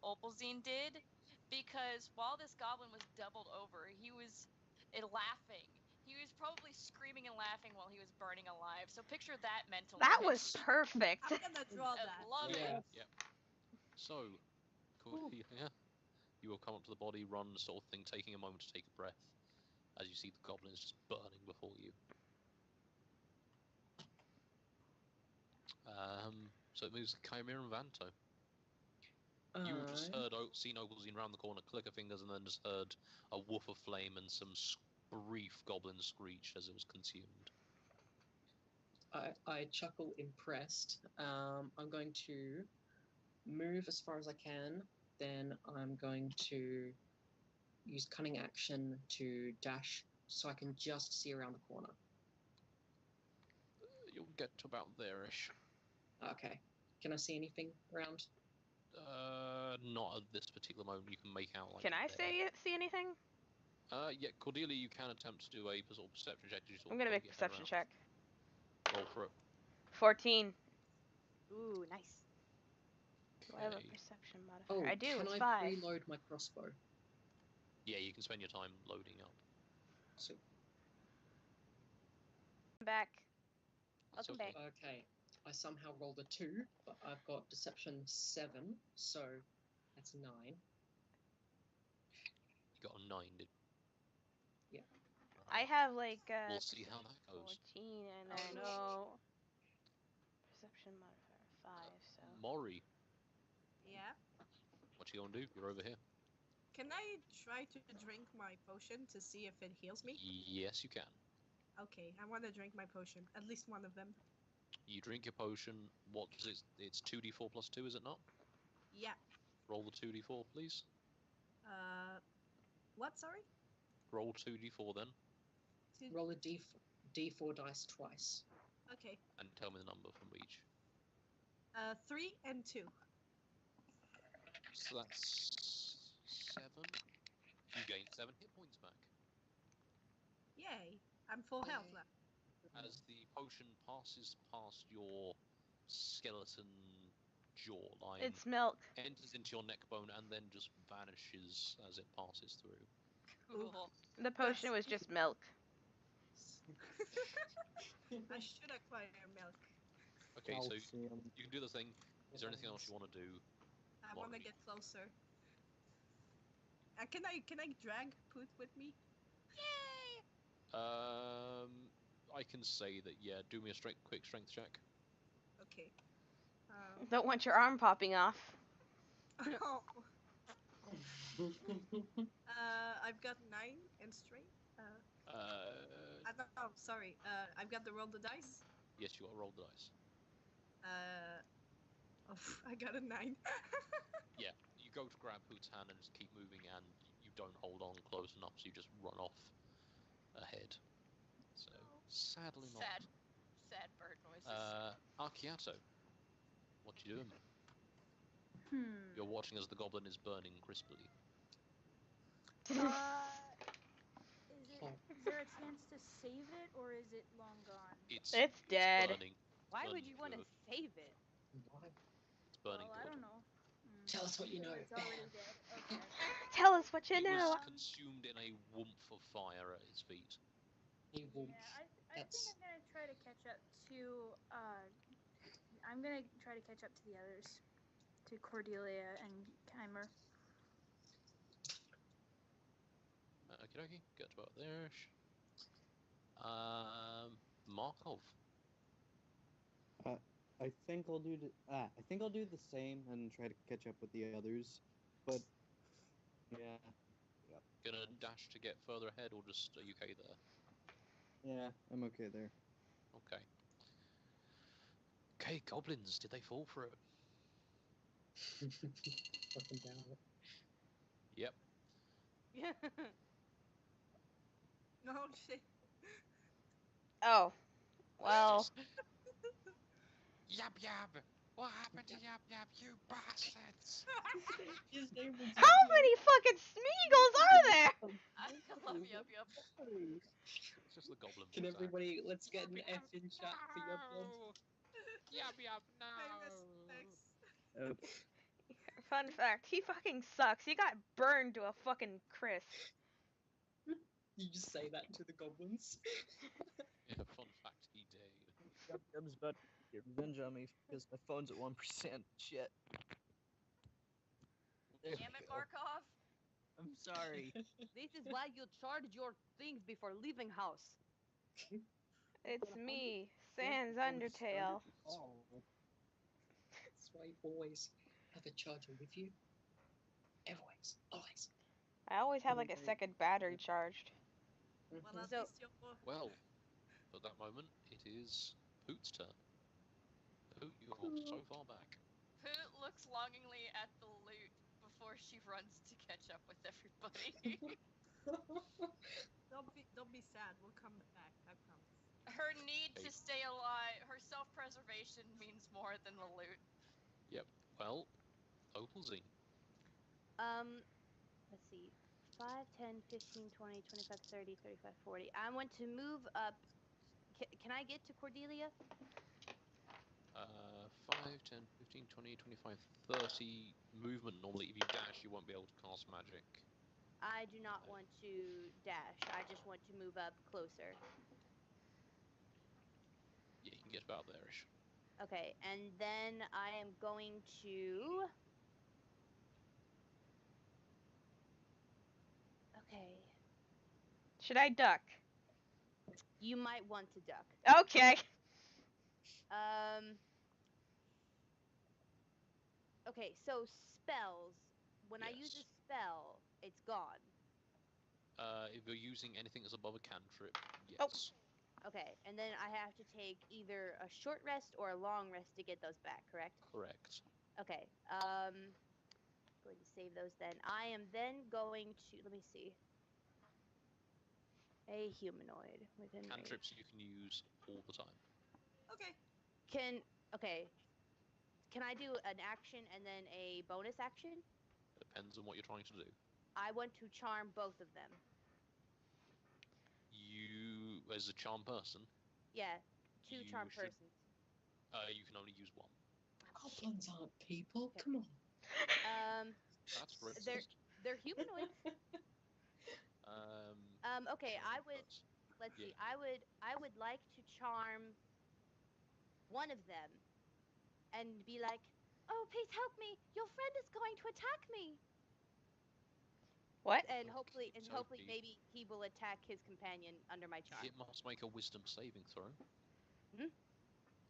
Opalzine did, because while this goblin was doubled over, he was laughing. He was probably screaming and laughing while he was burning alive. So picture that mental That image. was perfect. I'm gonna draw I that. love Yeah. it. So, Cordelia, you will come up to the body, run, sort of thing, taking a moment to take a breath, as you see the goblin is just burning before you. So it moves Chimera and Vanto. You just seen Opalzine round the corner, click her fingers, and then just heard a woof of flame and some brief goblin screech as it was consumed. I chuckle impressed. I'm going to move as far as I can. Then I'm going to use cunning action to dash so I can just see around the corner. You'll get to about there-ish. Okay. Can I see anything around? Not at this particular moment. You can make out like. Can I there. see anything? Yeah, Cordelia, you can attempt to do a sort of perception check. I'm gonna make a perception check. Roll for it. 14. Ooh, nice. Do I have a Okay. perception modifier? Oh, I do. Can It's I 5. preload my crossbow? Yeah, you can spend your time loading up. So, Back. That's Welcome okay. back. okay. I somehow rolled a 2, but I've got deception 7, so that's 9. You got a 9, did Yeah. I have like We'll see how that goes. 14 and Oh, then no. perception modifier 5. So Mori, Yeah. what you gonna do? You're over here. Can I try to drink my potion to see if it heals me? Yes, you can. Okay, I want to drink my potion. At least one of them. You drink your potion. What is it? It's 2d4 plus 2, is it not? Yeah. Roll the 2d4, please. What? Sorry. Roll 2d4 then, Roll a d4 dice twice. Okay. and tell me the number from each. 3 and 2. So that's 7. You gain 7 hit points back. Yay! I'm full health now. As the potion passes past your skeleton jawline, It's milk. enters into your neck bone, and then just vanishes as it passes through. Cool. The potion was just milk. I should acquire milk. Okay, so Calcium. you can do the thing. Is there anything else you want to do? I want to get closer. Can I drag Poot with me? Yay! I can say that, yeah. Do me a quick strength check. Okay. Don't want your arm popping off. Oh. I've got 9 in strength. I don't know. Sorry. I've got to roll the dice. Yes, you got to roll the dice. I got a 9. Yeah, you go to grab Hoot's hand and just keep moving, and you don't hold on close enough, so you just run off ahead. So, sadly not. Sad bird noises. Archiato, what you doing? You're watching as the goblin is burning crisply. Is there a chance to save it, or is it long gone? It's dead. burning. Why would burning you want to good. save it? Why? It's burning Well, I good. don't know. Tell us what you know. It's already dead. Okay. Tell us what you It know. was consumed in a woomph of fire at his feet. He will. Yeah, I think I'm gonna try to catch up to. I'm gonna try to catch up to the others, to Cordelia and Keimer. Okie dokie, get about there. Markov. I think I'll do the same and try to catch up with the others. But yeah, Gonna dash to get further ahead, or just are you okay there? yeah, I'm okay there. Okay. Okay, goblins, did they fall for it? Fucking down it. Yep. No shit. Oh, well. Yab Yab! What happened to Yab Yab, you bastards? His name was How many fucking Smeagol's are there? I love Yup Yup. It's just the goblin. Can voice act. everybody, let's get an F in chat for your blood. Yab Yab, no! Oops. Fun fact, he fucking sucks. He got burned to a fucking crisp. You just say that to the goblins. Yeah, fun fact, he did. Yub's about to get revenge on me because my phone's at 1%. Shit. There we Damn it, go. Markov. I'm sorry. This is why you charge your things before leaving house. It's me, Sans Undertale. Oh. That's why you always have a charger with you. Always, always. I always have like a second battery charged. Well, at So- least you're Well, at that moment, it is Hoot's turn. Hoot, you're so far back. Poot looks longingly at the loot before she runs to catch up with everybody. Don't be sad. We'll come back. I promise. Her need to stay alive, her self-preservation means more than the loot. Yep. Well, Opalzine. Let's see. 5, 10, 15, 20, 25, 30, 35, 40. I want to move up. Can I get to Cordelia? 5, 10, 15, 20, 25, 30 movement. Normally, if you dash, you won't be able to cast magic. I do not want to dash. I just want to move up closer. Yeah, you can get about there-ish. Okay, and then I am going to... Okay. Should I duck? You might want to duck. Okay. Okay, so spells. When I use a Yes. spell, it's gone. If you're using anything that's above a cantrip, yes. Oh. Okay, and then I have to take either a short rest or a long rest to get those back, correct? Correct. Okay, going to save those then. I am then going to, let me see. A humanoid within range. Cantrips you can use all the time. Okay. Okay. Can I do an action and then a bonus action? Depends on what you're trying to do. I want to charm both of them. You, as a charm person, Yeah, two You charm should- persons. you can only use one. Goblins aren't people. Okay. Come on. That's racist. They're humanoids. Okay, I charm would. person. Let's Yeah. see. I would like to charm one of them, and be like, "Oh, please help me! Your friend is going to attack me!" What? And hopefully, Okey-dokey. maybe he will attack his companion under my charm. It must make a wisdom saving throw. Hmm?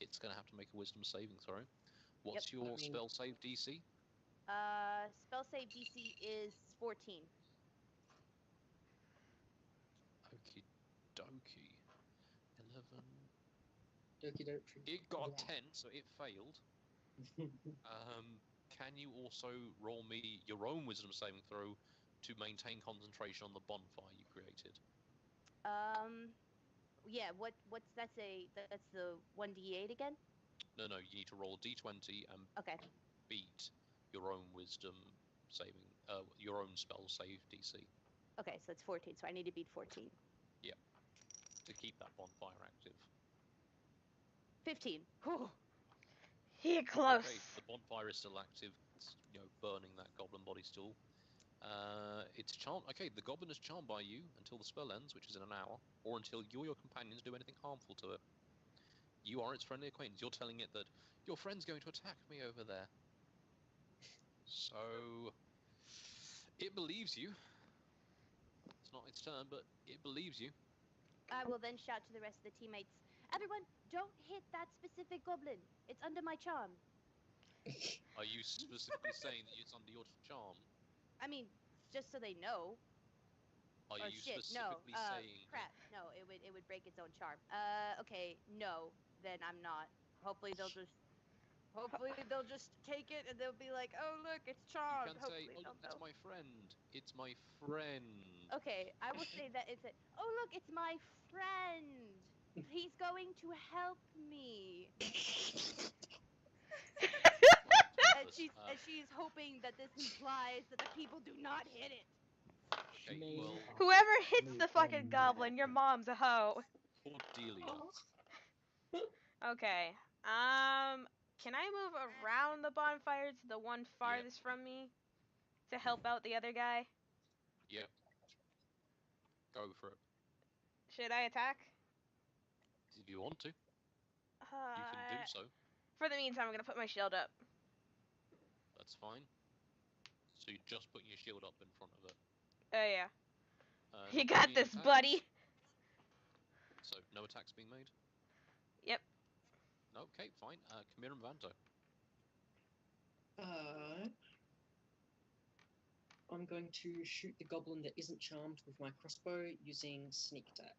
It's going to have to make a wisdom saving throw. What's your I mean- spell save DC? Spell save DC is 14. Okie dokie. 11. Doki doki. It got a Yeah. 10, so it failed. Can you also roll me your own wisdom saving throw to maintain concentration on the bonfire you created? Yeah. What's that's the 1d8 again? No, you need to roll a d20 and Okay. beat your own wisdom saving, your own spell save DC Okay, so that's 14. So I need to beat 14. to keep that bonfire active. 15. Whew. You're close. Okay, the bonfire is still active. It's, burning that goblin body still. It's charmed. Okay, the goblin is charmed by you until the spell ends, which is in an hour, or until you or your companions do anything harmful to it. You are its friendly acquaintance. You're telling it that your friend's going to attack me over there. So it believes you. It's not its turn, but it believes you. I will then shout to the rest of the teammates, "Everyone, don't hit that specific goblin. It's under my charm." Are you specifically saying that it's under your charm? I mean, just so they know. Are Oh you shit, no. specifically saying Crap. No, it would break its own charm. Okay, no. Then I'm not. Hopefully they'll just take it and they'll be like, "Oh, look, it's you charmed." can say, Hopefully "Oh, they'll look, it's know. my friend. It's my friend." Okay, I will say that it's "Oh, look, it's my friend. He's going to help me." And she's hoping that this implies that the people do not hit it. Okay, Maybe. well, Whoever hits the fucking goblin, your mom's a hoe. Cordelia. Okay. Can I move around the bonfire to the one farthest from me to help out the other guy? Yep. Go for it. Should I attack? If you want to, you can do so. For the meantime, I'm gonna put my shield up. That's fine. So you're just putting your shield up in front of it. Oh yeah. You Not got any this, attacks. buddy. So no attacks being made. Yep. No, okay, fine. Kamir and Vanto. I'm going to shoot the goblin that isn't charmed with my crossbow using sneak attack.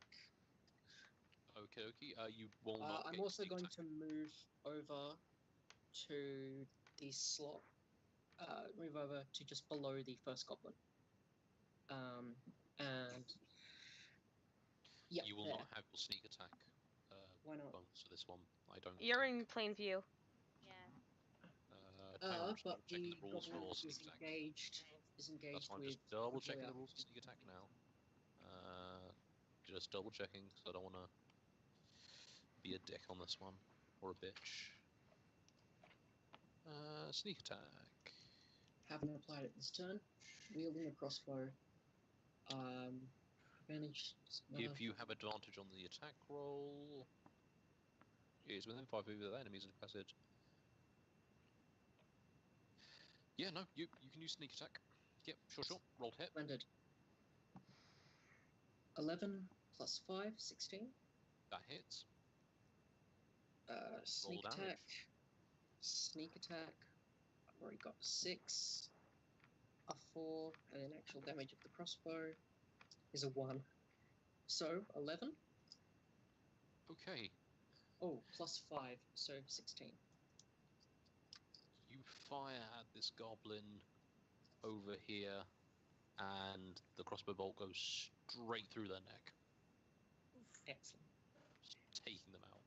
Okay. You will not. I'm get also sneak going attack. to move over to the slot. Move over to just below the first goblin. And yeah, You will there. not have your sneak attack. Why not? Bonus for this one. I don't. You're think. in plain view. Yeah. Hang on, But just checking the the rules goblin for is sneak attack. engaged. Is That's engaged fine. with. Just double checking Cordelia. the rules for sneak attack now. Just double checking, so I don't want to be a dick on this one or a bitch. Sneak attack. Haven't applied it this turn. Wielding a crossbow. Advantage. If you have advantage on the attack roll, it is within 5 feet of the enemies in the passage. Yeah, no, you can use sneak attack. Yep, sure. Roll hit. Splendid. 11 plus 5, 16. That hits. Sneak Roll attack. damage. Sneak attack. I've already got 6, a 4, and then actual damage of the crossbow is a 1. So 11. Okay, Oh, plus 5, so 16. you fire at this goblin. over here, and the crossbow bolt goes straight through their neck, Excellent. just taking them out.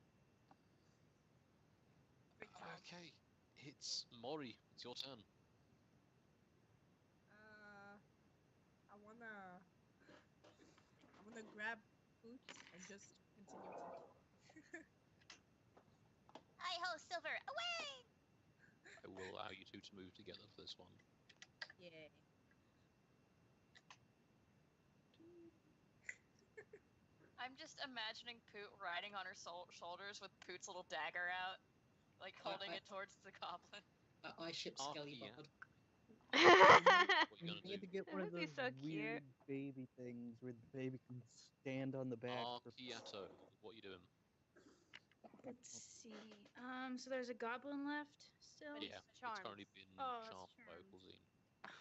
Great job. Okay, it's Mori. It's your turn. I wanna grab boots and just continue walking. Hi ho, Silver, away! I will allow you two to move together for this one. Yay. I'm just imagining Poot riding on her shoulders with Poot's little dagger out, like holding it towards the goblin. I ship Skelly yeah. Bard. What are you You gonna need do? to get one of That'd those be so cute. weird baby things where the baby can stand on the back. Arkiato, what are you doing? Let's see. So there's a goblin left still. Yeah, it's charmed. currently been Oh, it's charmed by charmed. Opalzine.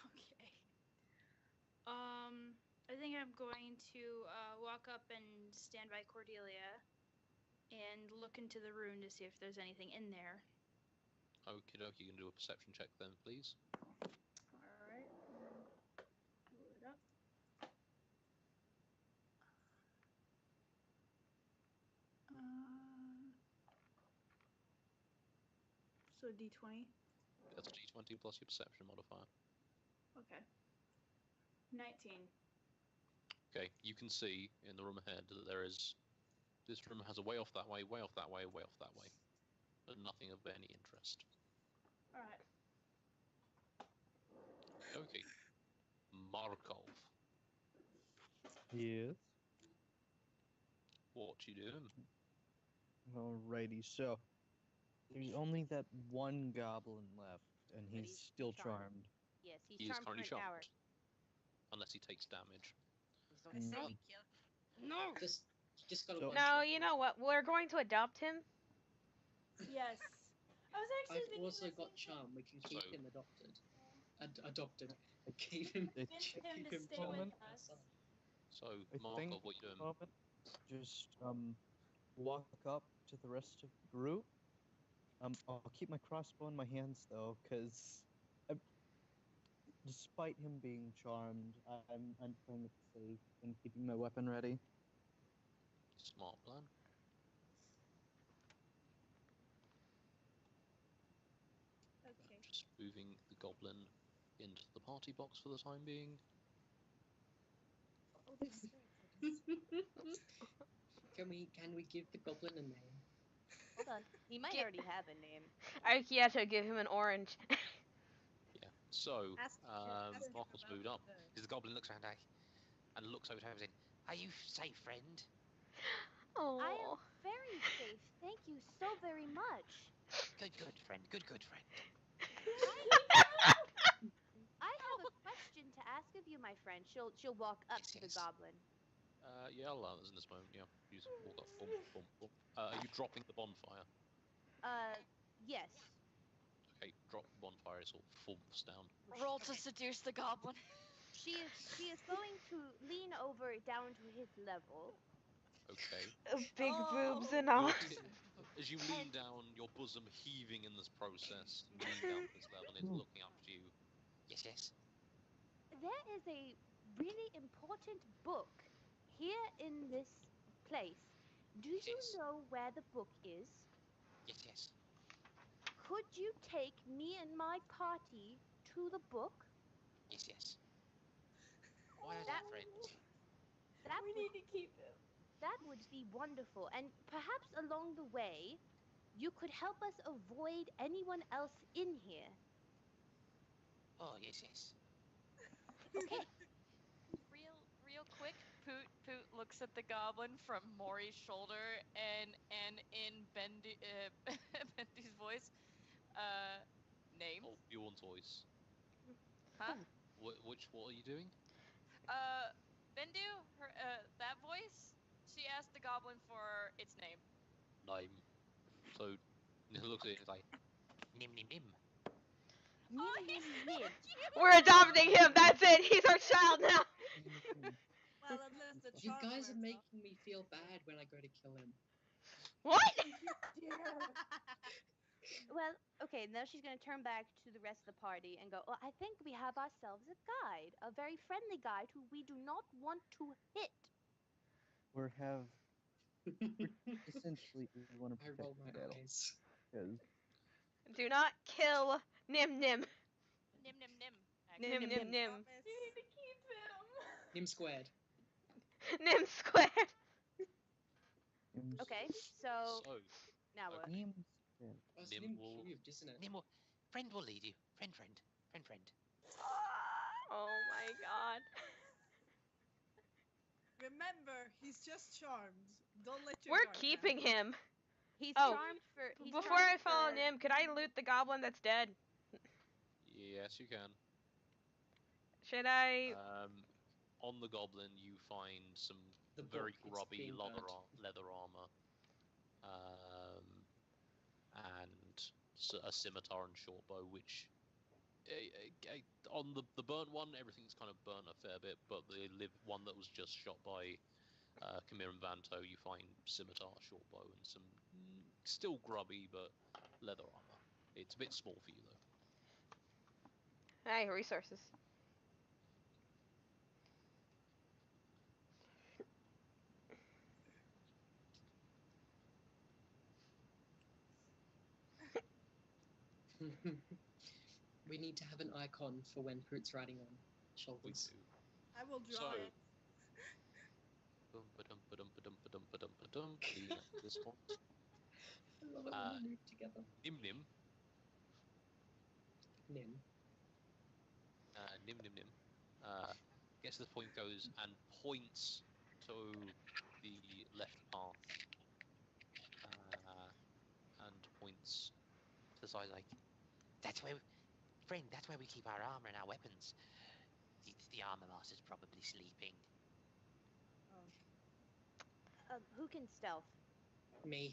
Okay. I think I'm going to walk up and stand by Cordelia and look into the rune to see if there's anything in there. Okie dokie, you can do a perception check then, please. Alright. Pull it up. So D20. That's a d20 plus your perception modifier. Okay. 19. Okay, you can see in the room ahead that there is... This room has a way off that way, way off that way, way off that way. But nothing of any interest. Alright. Okay. Markov, Yes. what you doing? Alrighty, so there's only that one goblin left, and But he's still charmed. Yes, he's He is charmed for currently an hour. charmed. Unless he takes damage. I say No. we kill. No. Just gotta So- one No, shot you him. know what? We're going to adopt him. Yes. I was actually I've thinking also the got same charm. We can keep So- him adopted. Adopted. Keep him. I Get him to keep him stay charmed with moment. by our us. side. So, think Markov, what you at the doing? moment, just walk up to the rest of the group. I'll keep my crossbow in my hands though, because despite him being charmed, I'm playing it safe and keeping my weapon ready. Smart plan. Okay. Just moving the goblin into the party box for the time being. Oh, they're skeletons. Can we give the goblin a name? Hold on. He might Get- already have a name. Arkiato, give him an orange. Yeah. So, Ask him Markov's about moved up. the- Because the goblin looks around and looks over to him and says, "Are you safe, friend?" I am Oh. very safe. Thank you so very much. Good friend. Good friend. I have a question to ask of you, my friend. She'll walk up Yes, to the yes. goblin. Yeah, I'll allow this in this moment. Yeah, you just walk up. Boom, boom, boom. Are you dropping the bonfire? Yes. Okay, drop the bonfire. It's all thumps down. Roll to seduce the goblin. She is going to lean over down to his level. Okay. Big Oh. boobs and all. As you lean down, your bosom heaving in this process, you lean down to this level and it's looking up to you. Yes. There is a really important book here in this place. Do you Yes. know where the book is? Yes. Could you take me and my party to the book? Yes. Why not, That- friend? That We would, need to keep him. that would be wonderful. And perhaps along the way, you could help us avoid anyone else in here. Oh, yes. Okay. Real quick, Poot looks at the goblin from Mori's shoulder and in Bendy's voice, name? Oh, Bjorn's voice. Huh? What are you doing? Bendu, that voice, she asked the goblin for its name. Name. So, he looks at it and is like, Nim. Oh, Nim, nim, nim. We're adopting him. That's it. He's our child now. Well, unless the You charm guys are wears making me feel bad when I go to kill him. What? Yeah. Well, okay, now she's going to turn back to the rest of the party and go, well, I think we have ourselves a guide, a very friendly guide who we do not want to hit. Or have... Essentially, we want to I protect roll the my battle. eyes. Because Do not kill Nim Nim. Nim nim nim. Nim, Nim nim, Nim nim. Nim. Promise. You need to keep him. Nim squared. Nim squared. Okay, so So, now what? Teams... Yeah. Oh, it's Nim Nim will- cubed, isn't it? Nim will, friend will lead you. Friend. Oh my god. Remember, he's just charmed. Don't let your We're guard keeping down. him. He's Oh, charmed for... He's Before I charmed follow for- Nim, could I loot the goblin that's dead? yes, you can. Should I? On the goblin, you find some The very book, it's grubby being burnt. leather armor, and a scimitar and short bow. Which, on the burnt one, everything's kind of burnt a fair bit. But the one that was just shot by Kamir and Vanto, you find scimitar, short bow, and some still grubby but leather armor. It's a bit small for you though. Hey, resources. We need to have an icon for when Fruit's riding on We shoulders. do. I will draw So- it. Leading up to this point. I love it when we move together. Nim Nim. Nim. Nim. Gets to the point, goes and points to the left path. And points To the side, like, that's where we keep our armor and our weapons. The armor master's probably sleeping. who can stealth? Me.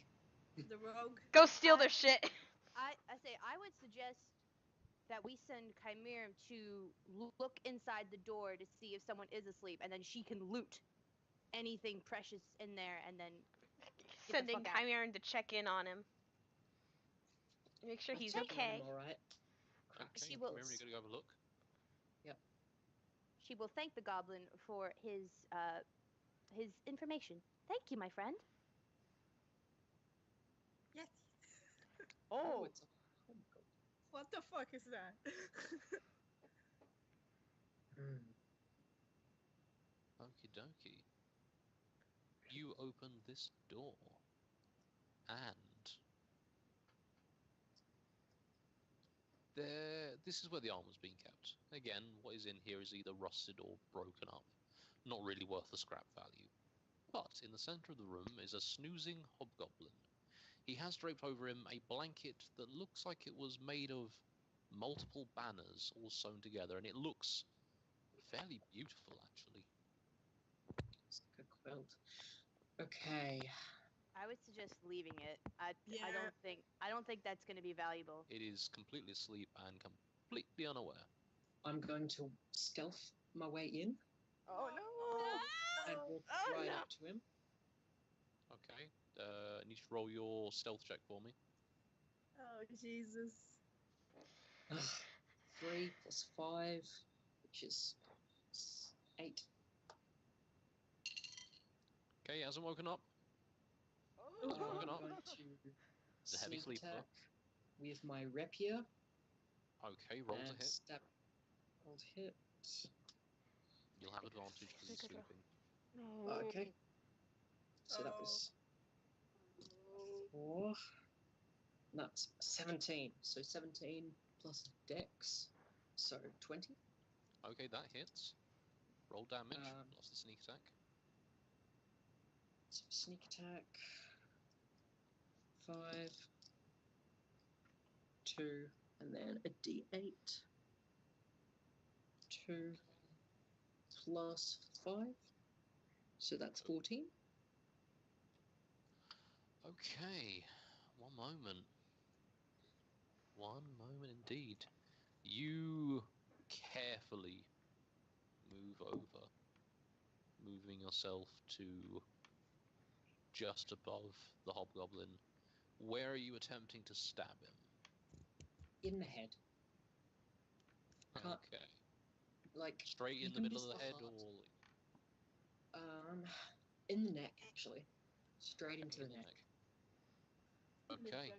The rogue. Go steal their shit. I say I would suggest that we send Chimera to look inside the door to see if someone is asleep, and then she can loot anything precious in there, and then the Sending fuck out. Chimera to check in on him. Make sure I'll he's check in on okay. him, alright. Okay, She will- remember you gotta go have a look. She will thank the goblin for his information. Thank you, my friend. Yes. Oh, it's a hobgoblin. What the fuck is that? Hmm. Okie dokie. You open this door, and this is where the armor's being kept. Again, what is in here is either rusted or broken up, not really worth the scrap value. But in the center of the room is a snoozing hobgoblin. He has draped over him a blanket that looks like it was made of multiple banners all sewn together, and it looks fairly beautiful, actually. It's like a quilt. Okay. I would suggest leaving it. I Yeah. don't think that's going to be valuable. It is completely asleep and completely unaware. I'm going to stealth my way in Oh no! and walk right up to him. Okay. I need to roll your stealth check for me. Oh, Jesus. 3 plus 5, which is 8. Okay, he hasn't woken up. I'm woken up. going to He's a heavy sneak sleeper. attack with my rapier Okay, roll to and hit. stab. Roll to hit. You'll have advantage because he's Good roll. sleeping. Okay. So that was 4. And that's 17. So 17 plus dex. So 20. Okay, that hits. Roll damage Um, plus the sneak attack. So sneak attack. 5. 2. And then a d8. 2 plus 5. So that's 14. Okay, one moment. One moment indeed. You carefully move over, moving yourself to just above the hobgoblin. Where are you attempting to stab him? in the head. Can't, Okay. like Straight you in the can middle miss of the head, heart. or In the neck actually, straight into the neck. Okay.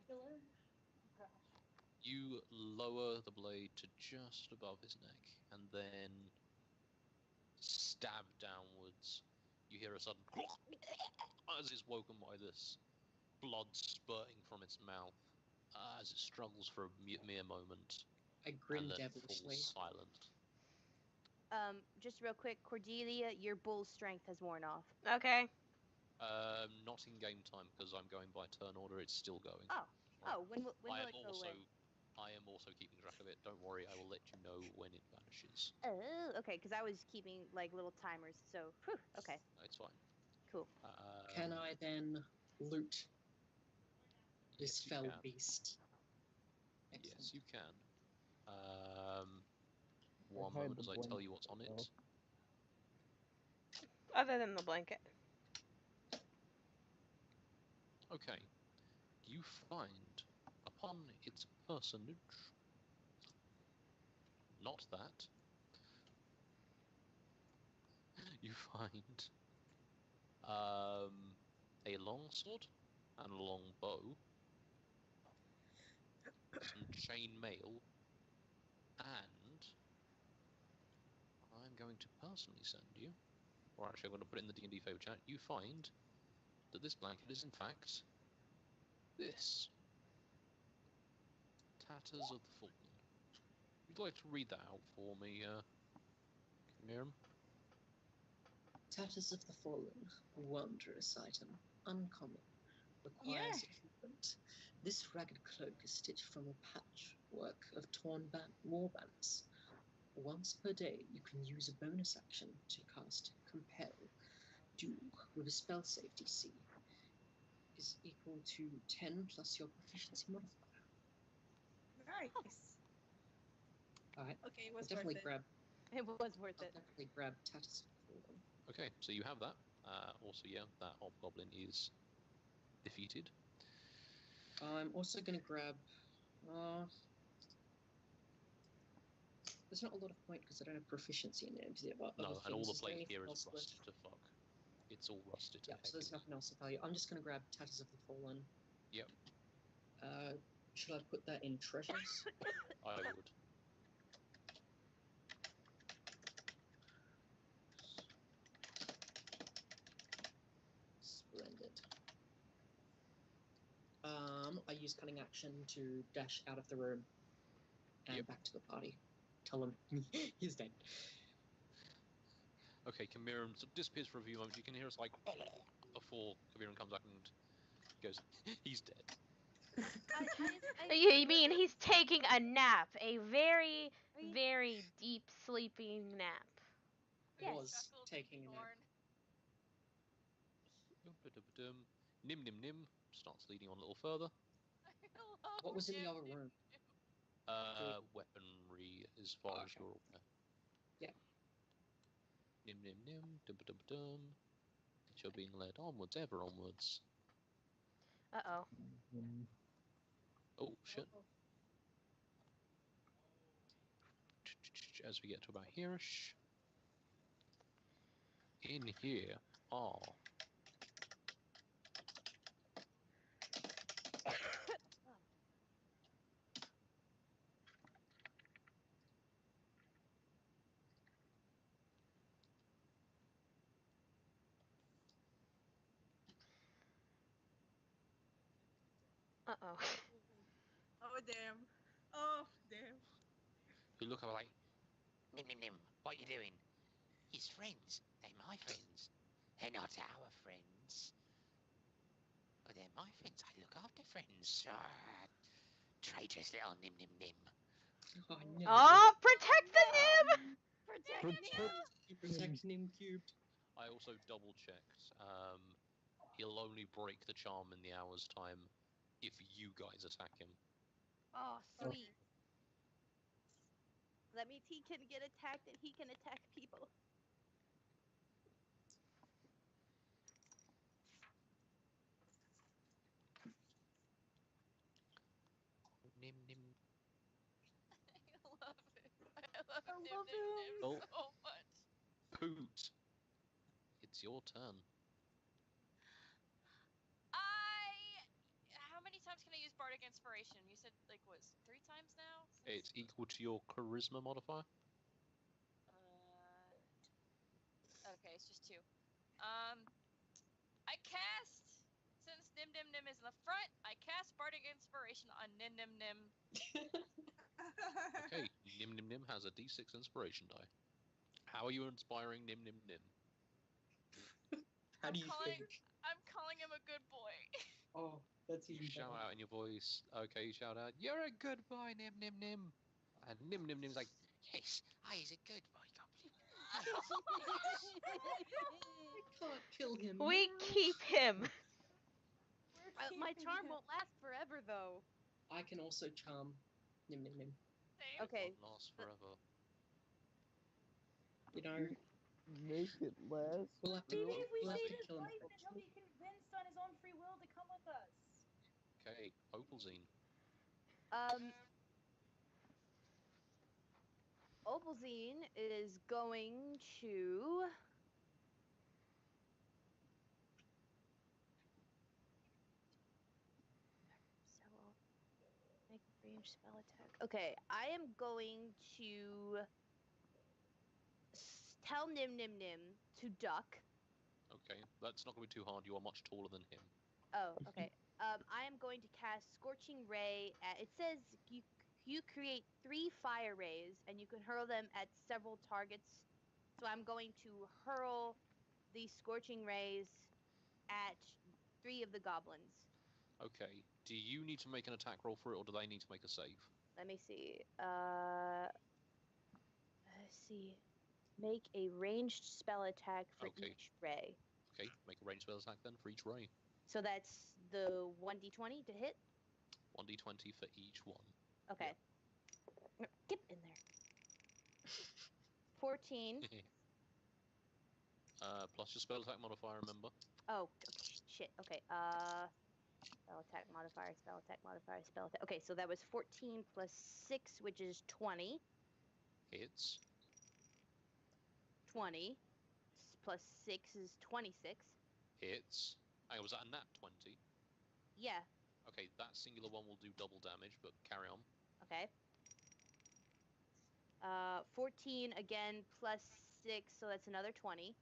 You lower the blade to just above his neck, and then stab downwards. You hear a sudden as it's woken by this blood spurting from its mouth as it struggles for a mere moment, I grin and then devilishly. falls silent. Just real quick, Cordelia, your bull strength has worn off. Okay. Not in game time because I'm going by turn order. It's still going. When will I it am go away? I am also keeping track of it. Don't worry, I will let you know when it vanishes. Oh, okay, because I was keeping like little timers, so whew, okay, It's fine. cool. Can I then loot this yes, you fell can. beast? Yes, you can. One hide moment the as I tell you what's on it. blanket, Other than the blanket. Okay. You find upon its personage, not that, you find a long sword and a long bow, some chain mail, and I'm going to personally send you, or actually I'm going to put it in the D&D favour chat, you find that this blanket is in fact this. Tatters of the Fallen. Would you like to read that out for me, Miriam? Tatters of the Fallen, wondrous item, uncommon, requires equipment. This ragged cloak is stitched from a patchwork of torn war banners. Once per day, you can use a bonus action to cast Compel. Do with a spell save DC is equal to 10 plus your proficiency modifier. Nice. Alright, Okay, it I'll was definitely worth it. grab. It was worth I'll it. definitely grab Tatters of the Fallen. Okay, so you have that. Also, yeah, that hobgoblin is defeated. I'm also going to grab. There's not a lot of point because I don't have proficiency in it. No, and all the Is there plate anything here is else rusted worth- to fuck. It's all rusted to Yeah, heck. so there's nothing else of value. I'm just going to grab Tatters of the Fallen. Yep. Should I put that in treasures? I would. Splendid. I use cunning action to dash out of the room and back to the party. Tell him he's dead. Okay, Kamiran disappears for a few moments. You can hear us like before Kamiran comes back and goes, he's dead. You mean he's taking a nap, a very, very deep sleeping nap. Yes. Was taking a nap. Nim nim nim starts leading on a little further. What was in the other room? Weaponry as far as you're aware. Yeah. Nim nim nim dum dum dum. You're being led onwards, ever onwards. Uh-oh. Oh shit. As we get to about here-ish. In here are Uh-oh. Oh, damn. Oh, damn. who look up like, Nim nim nim, what you doing? His friends. They're my friends. They're not our friends. But they're my friends. I look after friends. Traitorous little nim nim nim. Oh, no. Oh, protect the Nim! Protect Nim cubed. I also double checked. He'll only break the charm in the hour's time if you guys attack him. Oh, sweet. That means he can get attacked and he can attack people. Nim nim. love him. Oh. so much. Poot. It's your turn. How many times can I use Bardic Inspiration? You said, like, what, 3 times now? It's equal to your charisma modifier. Okay, it's just 2. I cast, since Nim Nim Nim is in the front, I cast Bardic Inspiration on Nim Nim Nim. Okay, Nim Nim Nim has a d6 inspiration die. How are you inspiring Nim Nim Nim? How do you think? I'm calling him a good boy. Oh, that's even Shout better. out in your voice. Okay, you shout out, "You're a good boy, Nim Nim Nim." And Nim Nim Nim's like, Yes, he's a good boy, Goblin. I can't kill him. We no. keep him. My keeping charm him. won't last forever, though. I can also charm Nim Nim Nim. Same. Okay. "Won't last forever." You know, Make it last. we'll have to, Maybe if we we'll have save to his kill him life, then he'll properly. be convinced on his own free will to come with us. Okay, Opalzine. Opalzine is going to. Make a ranged spell attack. Okay, I am going to tell Nim Nim Nim to duck. Okay, that's not going to be too hard. You are much taller than him. Oh, okay. I am going to cast Scorching Ray. It says you create 3 fire rays and you can hurl them at several targets. So I'm going to hurl these Scorching Rays at 3 of the goblins. Okay, do you need to make an attack roll for it, or do they need to make a save? Let me see. Let's see. Make a ranged spell attack for Okay. each ray. Okay, make a ranged spell attack then for each ray. So that's the 1d20 to hit? 1d20 for each one. Okay. Get in there. 14. Plus your spell attack modifier, remember? Oh, okay, shit. Okay. Spell attack modifier, spell attack modifier, spell attack. Okay, so that was 14 plus 6, which is 20. Hits. 20 plus 6 is 26. Hits. Hang on, was that a nat 20? Yeah. Okay, that singular one will do double damage, but carry on. Okay. 14 again plus 6, so that's another 20.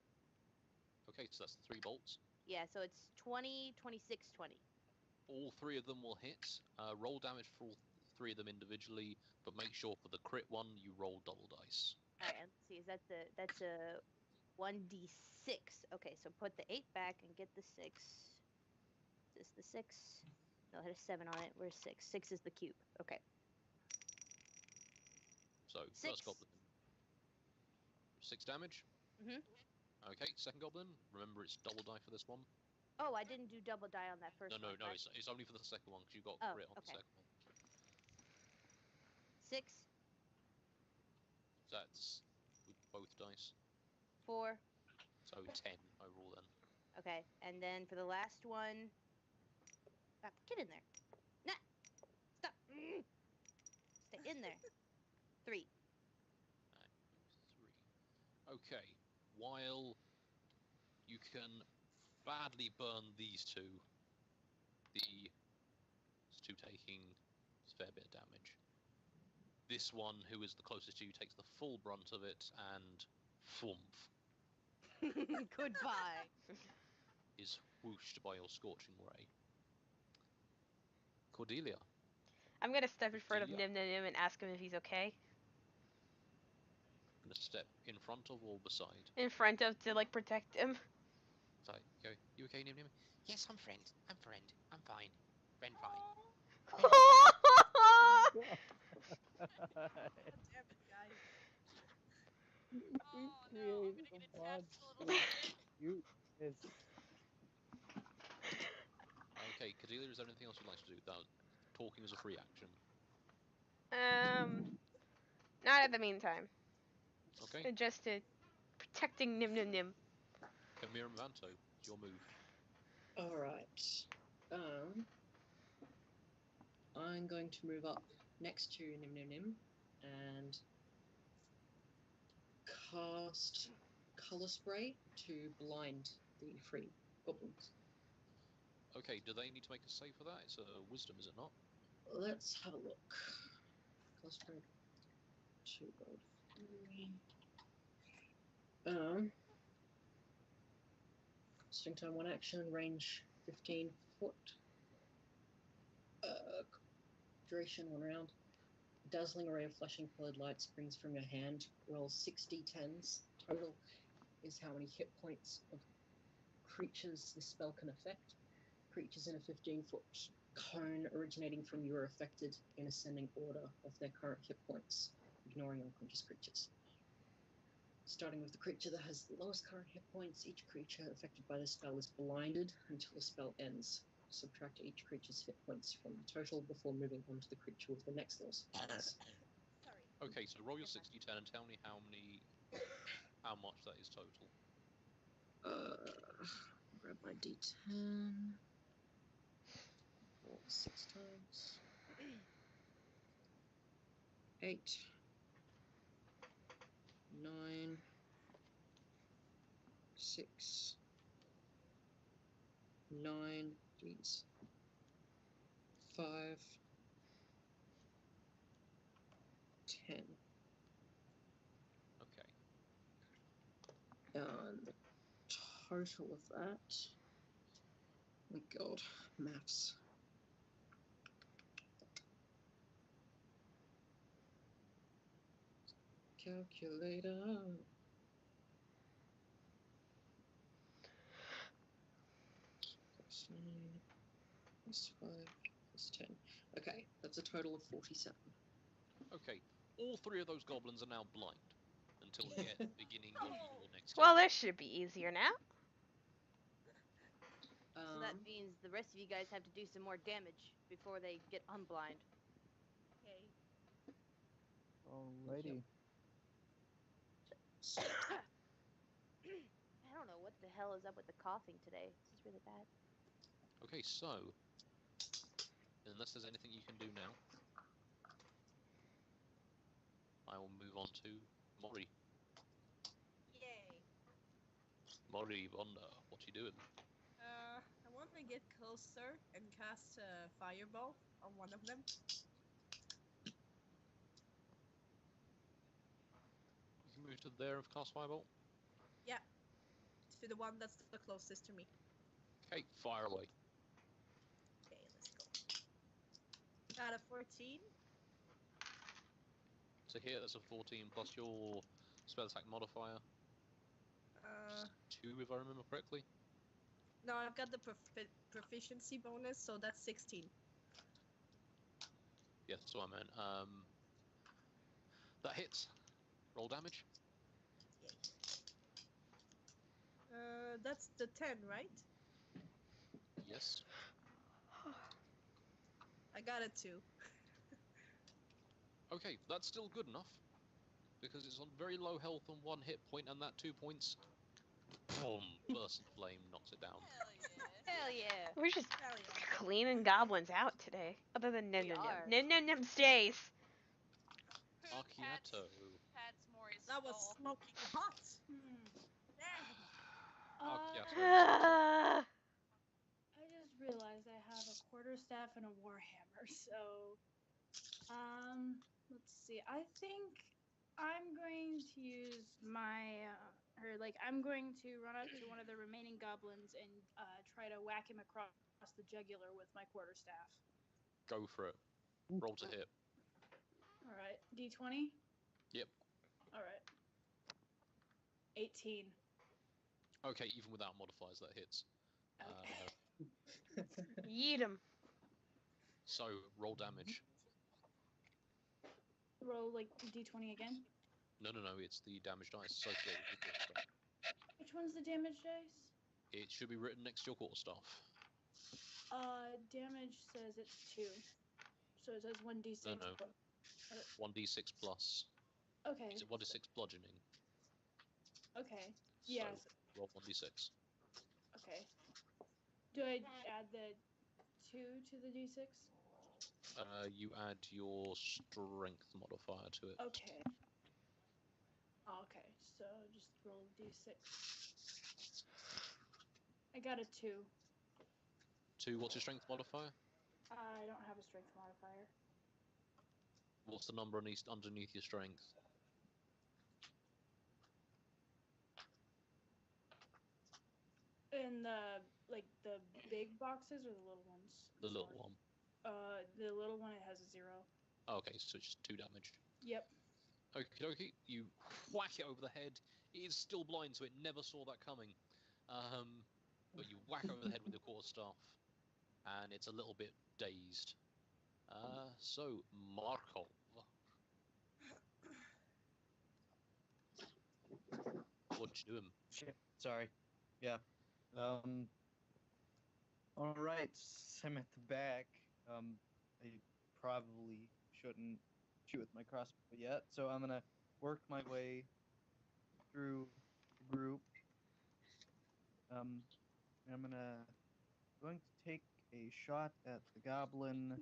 Okay, so that's 3 bolts. Yeah, so it's 20, 26, 20. All 3 of them will hit. Roll damage for all 3 of them individually, but make sure for the crit one you roll double dice. All right, and let's see. That's a 1d6. Okay, so put the 8 back and get the 6. Is this the 6? No, it had a 7 on it. Where's 6? 6 is the cube. Okay. So, 6. first goblin. 6 damage. Mhm. Okay, second goblin. Remember, it's double die for this one. Oh, I didn't do double die on that first No, one. no, right? it's only for the second one because you got Oh, crit on okay. the second one. 6, That's with both dice. 4. So 10 overall then. Okay, and then for the last one, get in there. Nah, stop. Stay in there. 3. 3. Okay, while you can badly burn these two, these two taking a fair bit of damage. This one, who is the closest to you, takes the full brunt of it, and thwomp, Goodbye. is whooshed by your scorching ray. Cordelia. I'm gonna step in front of Cordelia. Nim Nim Nim and ask him if he's okay. Gonna step in front of or beside? In front of to like protect him. So, you okay, Nim Nim? Yes, I'm friend. I'm fine. Friend fine. God damn it, guys. Oh no, I'm gonna get attached to the little shit. Cuteness. Okay, Cordelia, is there anything else you'd like to do? That talking is a free action. Not at the meantime. Okay. Just to protecting Nim Nim Nim. Camille and Vanto, it's your move. Alright. I'm going to move up next to Nim Nim Nim and cast Color Spray to blind the free goblins. Okay, do they need to make a save for that? It's a wisdom, is it not? Let's have a look. Color Spray 2 gold 3. Swing time 1 action, range 15 foot. Duration 1 round. A dazzling array of flashing colored light springs from your hand. Roll 6 d10s. Total is how many hit points of creatures this spell can affect. Creatures in a 15-foot cone originating from you are affected in ascending order of their current hit points, ignoring unconscious creatures. Starting with the creature that has the lowest current hit points, each creature affected by the spell is blinded until the spell ends. Subtract each creature's hit points from the total before moving on to the creature with the next lowest points. Sorry. Okay, so roll your 60-10 and tell me how much that is total. Grab my d10. Roll 6 times. 8. 9. 6. 9. Jeez. 5. 10. Okay. And the total of that. Oh god, maths. Calculator. Plus 9, plus 5, plus 10. Okay, that's a total of 47. Okay, all 3 of those goblins are now blind until the beginning of your next Well, turn. this should be easier now. So that means the rest of you guys have to do some more damage before they get unblind. Okay. Alrighty. I don't know what the hell is up with the coughing today. This is really bad. Okay, so unless there's anything you can do now, I will move on to Mori. Yay. Mori, Vonda, what you doing? I want to get closer and cast a fireball on one of them. You can move to there and cast Firebolt. Yeah. To the one that's the closest to me. Okay, fire away. Okay, let's go. Got a 14. So here, that's a 14 plus your spell attack modifier. 2, if I remember correctly. No, I've got the proficiency bonus, so that's 16. Yeah, that's what I meant. That hits. Roll damage. That's the 10, right? Yes. I got a 2. Okay, that's still good enough. Because it's on very low health on 1 hit point, and that 2 points, boom, burst of flame knocks it down. Hell yeah! We're just Hell yeah. cleaning goblins out today. Other than Nim We Nim are. Nim. Nim Nim Nim stays. Archiato. Pat's Mori's That was skull. smoking hot. Archiato. I just realized I have a quarterstaff and a warhammer, so let's see. I think I'm going to use my I'm going to run up to one of the remaining goblins and try to whack him across the jugular with my quarterstaff. Go for it. Roll to hit. All right, D20. Yep. All right. 18. Okay, even without modifiers, that hits. Yeet 'em. So, roll damage. Roll like D20 again. No, it's the damage dice associated with your stuff. Which one's the damage dice? It should be written next to your quarterstaff. Damage says it's 2. So it says 1d6. No. 1d6 plus. Okay. Is it 1d6 bludgeoning? Okay. So, Yes. roll 1d6. Okay. Do I add the 2 to the d6? You add your strength modifier to it. Okay. Oh, okay, so just roll a d6. I got a 2. 2, what's your strength modifier? I don't have a strength modifier. What's the number underneath your strength? In the the big boxes or the little ones? The little one. The little one, it has a 0. Okay, so it's just 2 damage. Yep. Okie dokie, you whack it over the head. It is still blind, so it never saw that coming. But you whack over the head with your quarterstaff, and it's a little bit dazed. So, Markov. What'd you do him? Shit, sorry. Yeah. Alright, I'm at the back. I probably shouldn't shoot with my crossbow yet, so I'm gonna work my way through the group. I'm going to take a shot at the goblin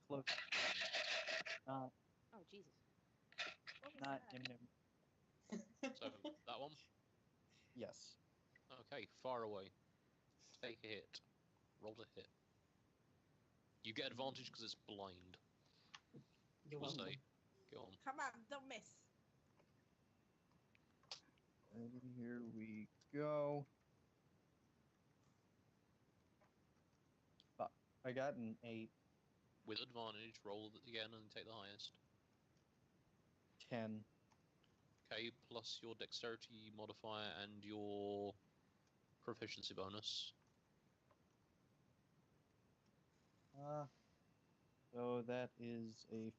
close. Oh, Jesus. Not Nim. So, that one? Yes. Okay, far away. Take a hit. Roll to hit. You get advantage because it's blind. You're We'll welcome. say. Go on. Come on, don't miss. And here we go. Fuck. I got an 8. With advantage, roll it again and take the highest. 10. Okay, plus your dexterity modifier and your proficiency bonus. So that is a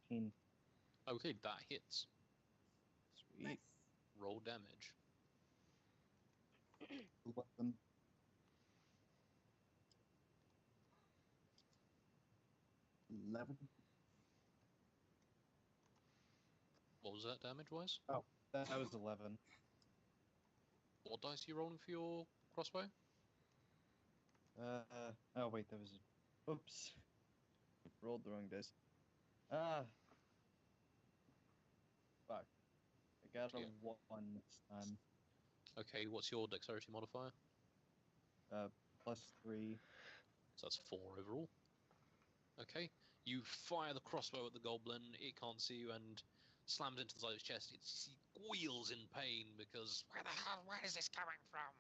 15. Okay, that hits. Sweet. Nice. Roll damage. 11. What was that damage-wise? Oh, that was 11. What dice are you rolling for your crossbow? Oh wait, that was a... Oops. Rolled the wrong dice. Fuck. I got a Yeah. 1 this time. Okay, what's your dexterity modifier? +3. So that's 4 overall. Okay, you fire the crossbow at the goblin, it can't see you, and slams into the side of its chest. It squeals in pain because where is this coming from?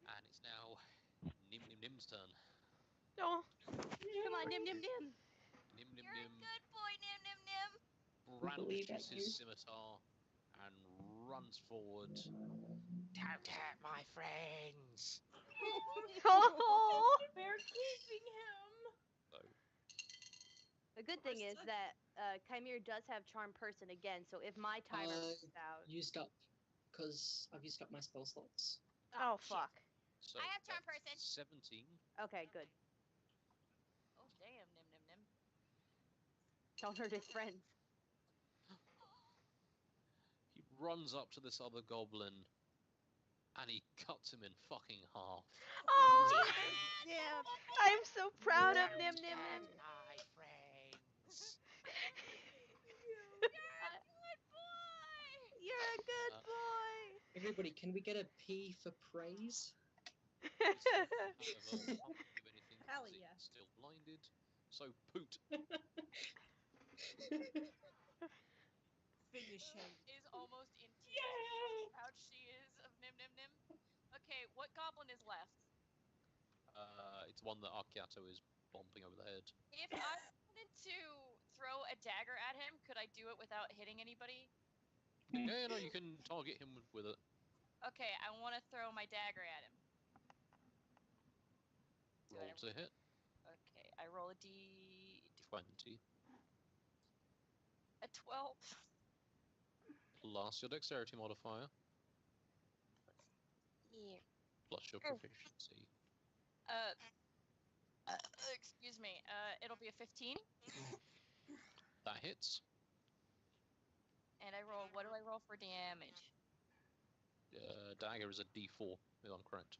And it's now Nim Nim Nim's turn. No. Come on, Nim Nim Nim. Nim Nim You're a Nim good boy, Nim Nim Nim. believe brandishes in his you. scimitar and runs forward. Don't hurt my friends. Oh. We're keeping him. So, The good thing is that Chimere does have Charm Person again, so if my timer runs out. Used up, because I've used up my spell slots. Oh, shit. fuck. so I have Charm that's Person. 17. Okay, good. Oh damn, Nim Nim Nim. Don't hurt his friends. He runs up to this other goblin and he cuts him in fucking half. Oh. Yeah. I'm so proud of Don't Nim Nim hurt Nim. my friends. You're a good boy. You're a good boy. Everybody, can we get a P for praise? However, can't do anything Hell because yeah. it's still blinded. So poot. Finish him. Is almost in tears. How proud she is of Nim Nim Nim. Okay, what goblin is left? It's one that Archiato is bumping over the head. If I wanted to throw a dagger at him, could I do it without hitting anybody? Yeah, no, you can target him with it. Okay, I want to throw my dagger at him. Roll to hit. Okay, I roll a D. 20. A 12. Plus your dexterity modifier. Yeah. Plus your proficiency. Excuse me. It'll be a 15. That hits. And I roll. What do I roll for damage? Dagger is a D4, if I'm correct.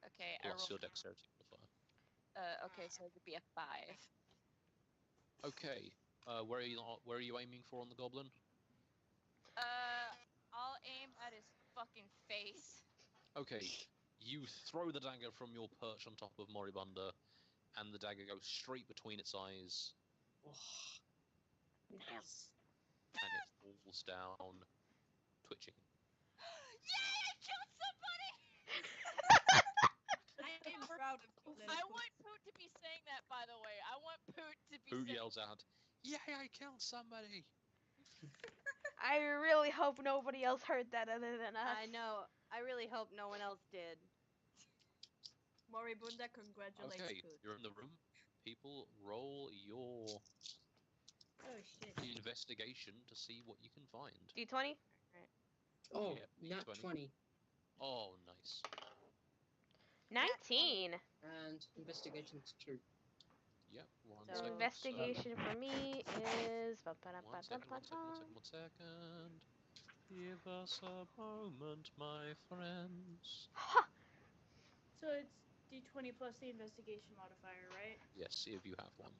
Okay, Plus I your roll. dexterity modifier. Okay, so it would be a 5. Okay. Where are you aiming for on the goblin? fucking face. Okay, you throw the dagger from your perch on top of Moribunda, and the dagger goes straight between its eyes, Oh, nice. and it falls down, twitching. Yay! I killed somebody! I am proud of you. I want Poot to be saying that, by the way. I want Poot to be Who saying yells out, "Yay! I killed somebody!" I really hope nobody else heard that other than us. I know. I really hope no one else did. Moribunda congratulates Okay, Poot. you're in the room. People, roll your Oh shit. investigation to see what you can find. D20? Oh, Yeah, nat 20. Oh, nice. 19. And investigation's 2. Yep, one So- second. Investigation for me is. One second. Give us a moment, my friends. Ha! So it's D20 plus the investigation modifier, right? Yes, if you have one.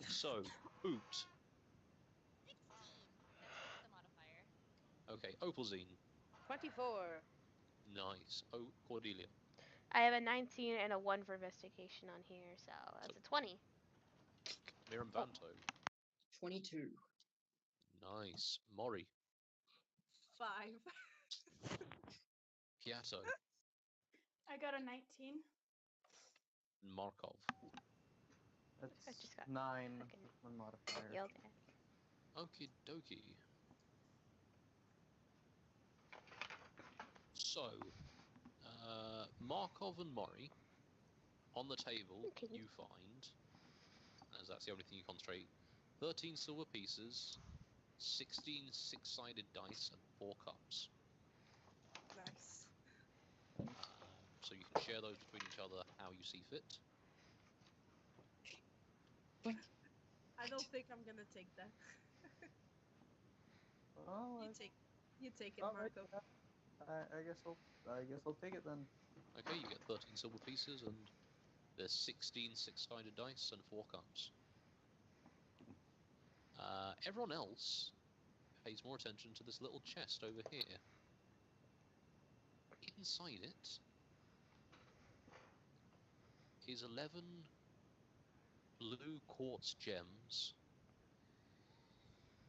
So, Boot. 16. That's with the modifier. Okay, Opalzine. 24. Nice. Oh, Cordelia. I have a 19 and a 1 for investigation on here, so that's a 20. Miramvanto. 22. Nice. Mori. 5. Piatto. I got a 19. Markov. That's I just got 9 fucking with one modifier. yelled at. Okie dokie. So, Markov and Mori, on the table, Okay. you find, as that's the only thing you concentrate, 13 silver pieces, 16 six-sided dice, and 4 cups. Nice. So you can share those between each other how you see fit. What? I don't think I'm gonna take that. Oh, You take it, all right, Marco. I guess I'll take it then. Okay, you get 13 silver pieces, and there's 16 six-sided dice and 4 cups. Everyone else pays more attention to this little chest over here. Inside it is 11 blue quartz gems,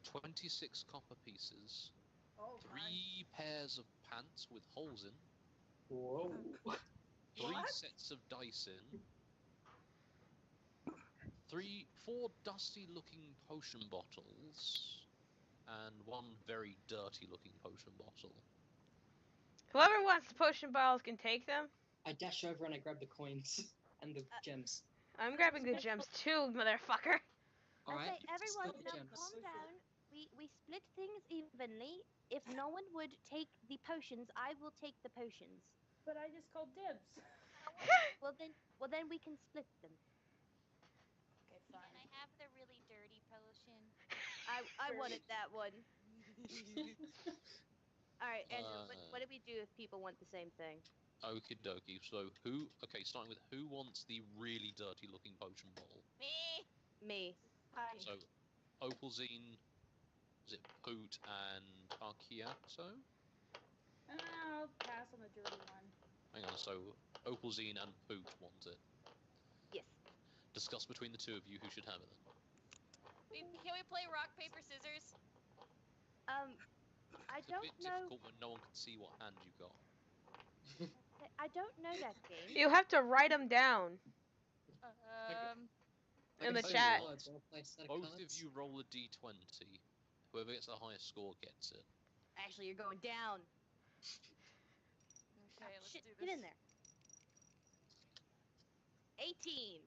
26 copper pieces, Oh my. 3 pairs of pants with holes in, Whoa. 3 What? sets of dice in, 4 dusty-looking potion bottles, and 1 very dirty-looking potion bottle. Whoever wants the potion bottles can take them. I dash over and I grab the coins and the gems. I'm grabbing the gems too, motherfucker. Alright, Okay, everyone, split the now gems. calm down. We split things evenly. If no one would take the potions, I will take the potions. But I just called dibs. Well then we can split them. Okay, Can fine. I have the really dirty potion? I wanted that one. All right, Andrew. What do we do if people want the same thing? Okie dokie. So starting with who wants the really dirty looking potion bottle? Me! Me. Hi. So, Opalzine, is it Poot and Archiato? I'll pass on the dirty one. Hang on, so Opalzine and Poot want it. Yes. Discuss between the two of you who should have it then. Can we play rock, paper, scissors? I It's a don't bit know. difficult when no one can see what hand you've got. I don't know that game. You have to write them down I in can the say chat. words, I'll play a set of Both of cards. you roll a d20. Whoever gets the highest score gets it. Actually, you're going down. Okay, let's Shit, do this. get in there. 18.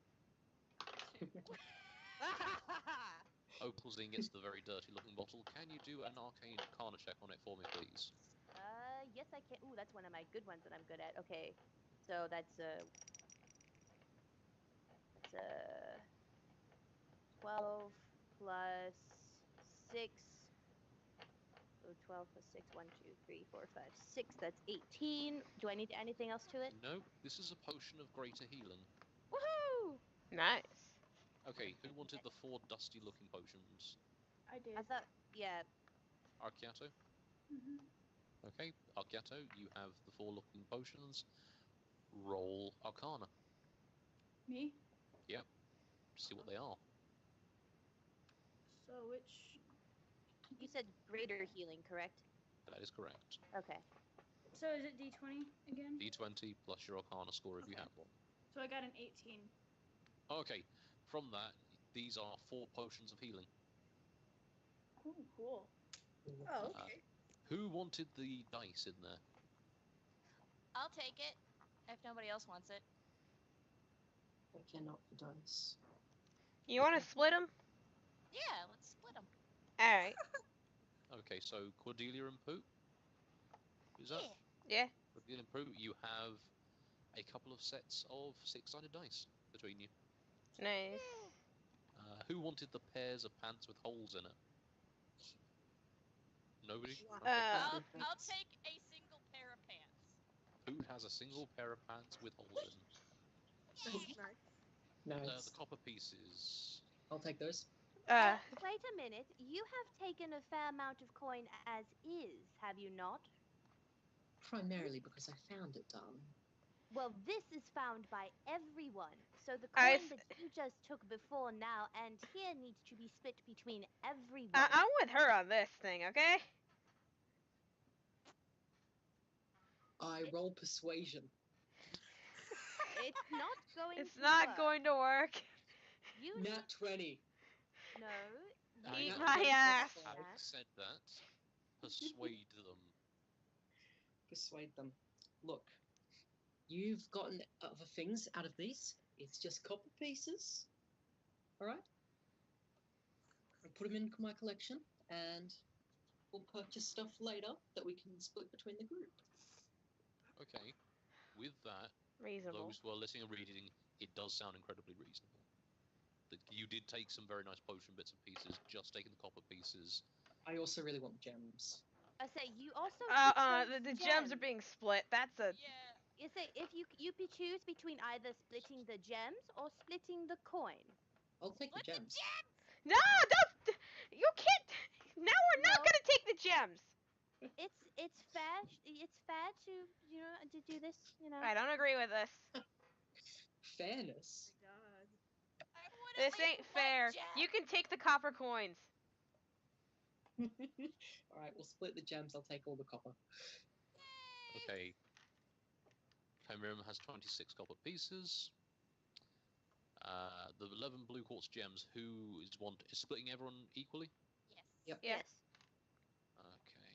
Opalzine gets the very dirty looking bottle. Can you do an arcane arcana check on it for me, please? Yes, I can. Ooh, that's one of my good ones that I'm good at. Okay, so that's 12 plus 6. So 12 plus 6, 1, 2, 3, 4, 5, 6. That's 18. Do I need anything else to it? No, this is a potion of greater healing. Woohoo! Nice. Okay, who wanted the 4 dusty looking potions? I did. I thought, yeah. Archiato? Mhm. Okay, Archiato, you have the 4 looking potions. Roll Arcana. Me? Yep. See what they are. So which? You said greater healing, correct? That is correct. Okay. So is it D20 again? D20 plus your Arcana score if you have one. So I got an 18. Okay, from that, these are 4 potions of healing. Oh, cool. Oh, okay. Who wanted the dice in there? I'll take it if nobody else wants it. I cannot for dice. You want to split them? Yeah, let's split them. All right. Okay, so Cordelia and Poot? Is that? Yeah. Cordelia and Poot, you have a couple of sets of 6-sided dice between you. Nice. Who wanted the pairs of pants with holes in it? Nobody? Wow. Okay. I'll take a single pair of pants. Poot has a single pair of pants with holes in. That's nice. Nice. The copper pieces. I'll take those. Wait a minute. You have taken a fair amount of coin as is, have you not? Primarily because I found it, darling. Well, this is found by everyone. So the I coin that you just took before now and here needs to be split between everyone. I'm with her on this thing, okay? I roll persuasion. It's not going It's to not work. going to work. You Nat 20. No. Eat Nat my 20 ass. plus Having 5. said that, persuade them. Persuade them. Look, you've gotten other things out of these. It's just copper pieces. Alright? I'll put them in my collection and we'll purchase stuff later that we can split between the group. Okay. With that, Reasonable. those who are listening and reading, it does sound incredibly reasonable. That you did take some very nice potion bits and pieces, just taking the copper pieces. I also really want gems. I say you also The gems are being split. That's a Yeah. You say if you choose between either splitting the gems or splitting the coin. I'll take the Split gems. No, don't. You can't. Now we're not No. gonna take the gems. It's fair. It's fair to to do this. I don't agree with this. Fairness. Oh my god. I would This at least ain't one fair. gem. You can take the copper coins. Alright, we'll split the gems. I'll take all the copper. Okay. Chimerium has 26 copper pieces. The 11 blue quartz gems, who is splitting everyone equally? Yes. Yep. Yes. Okay.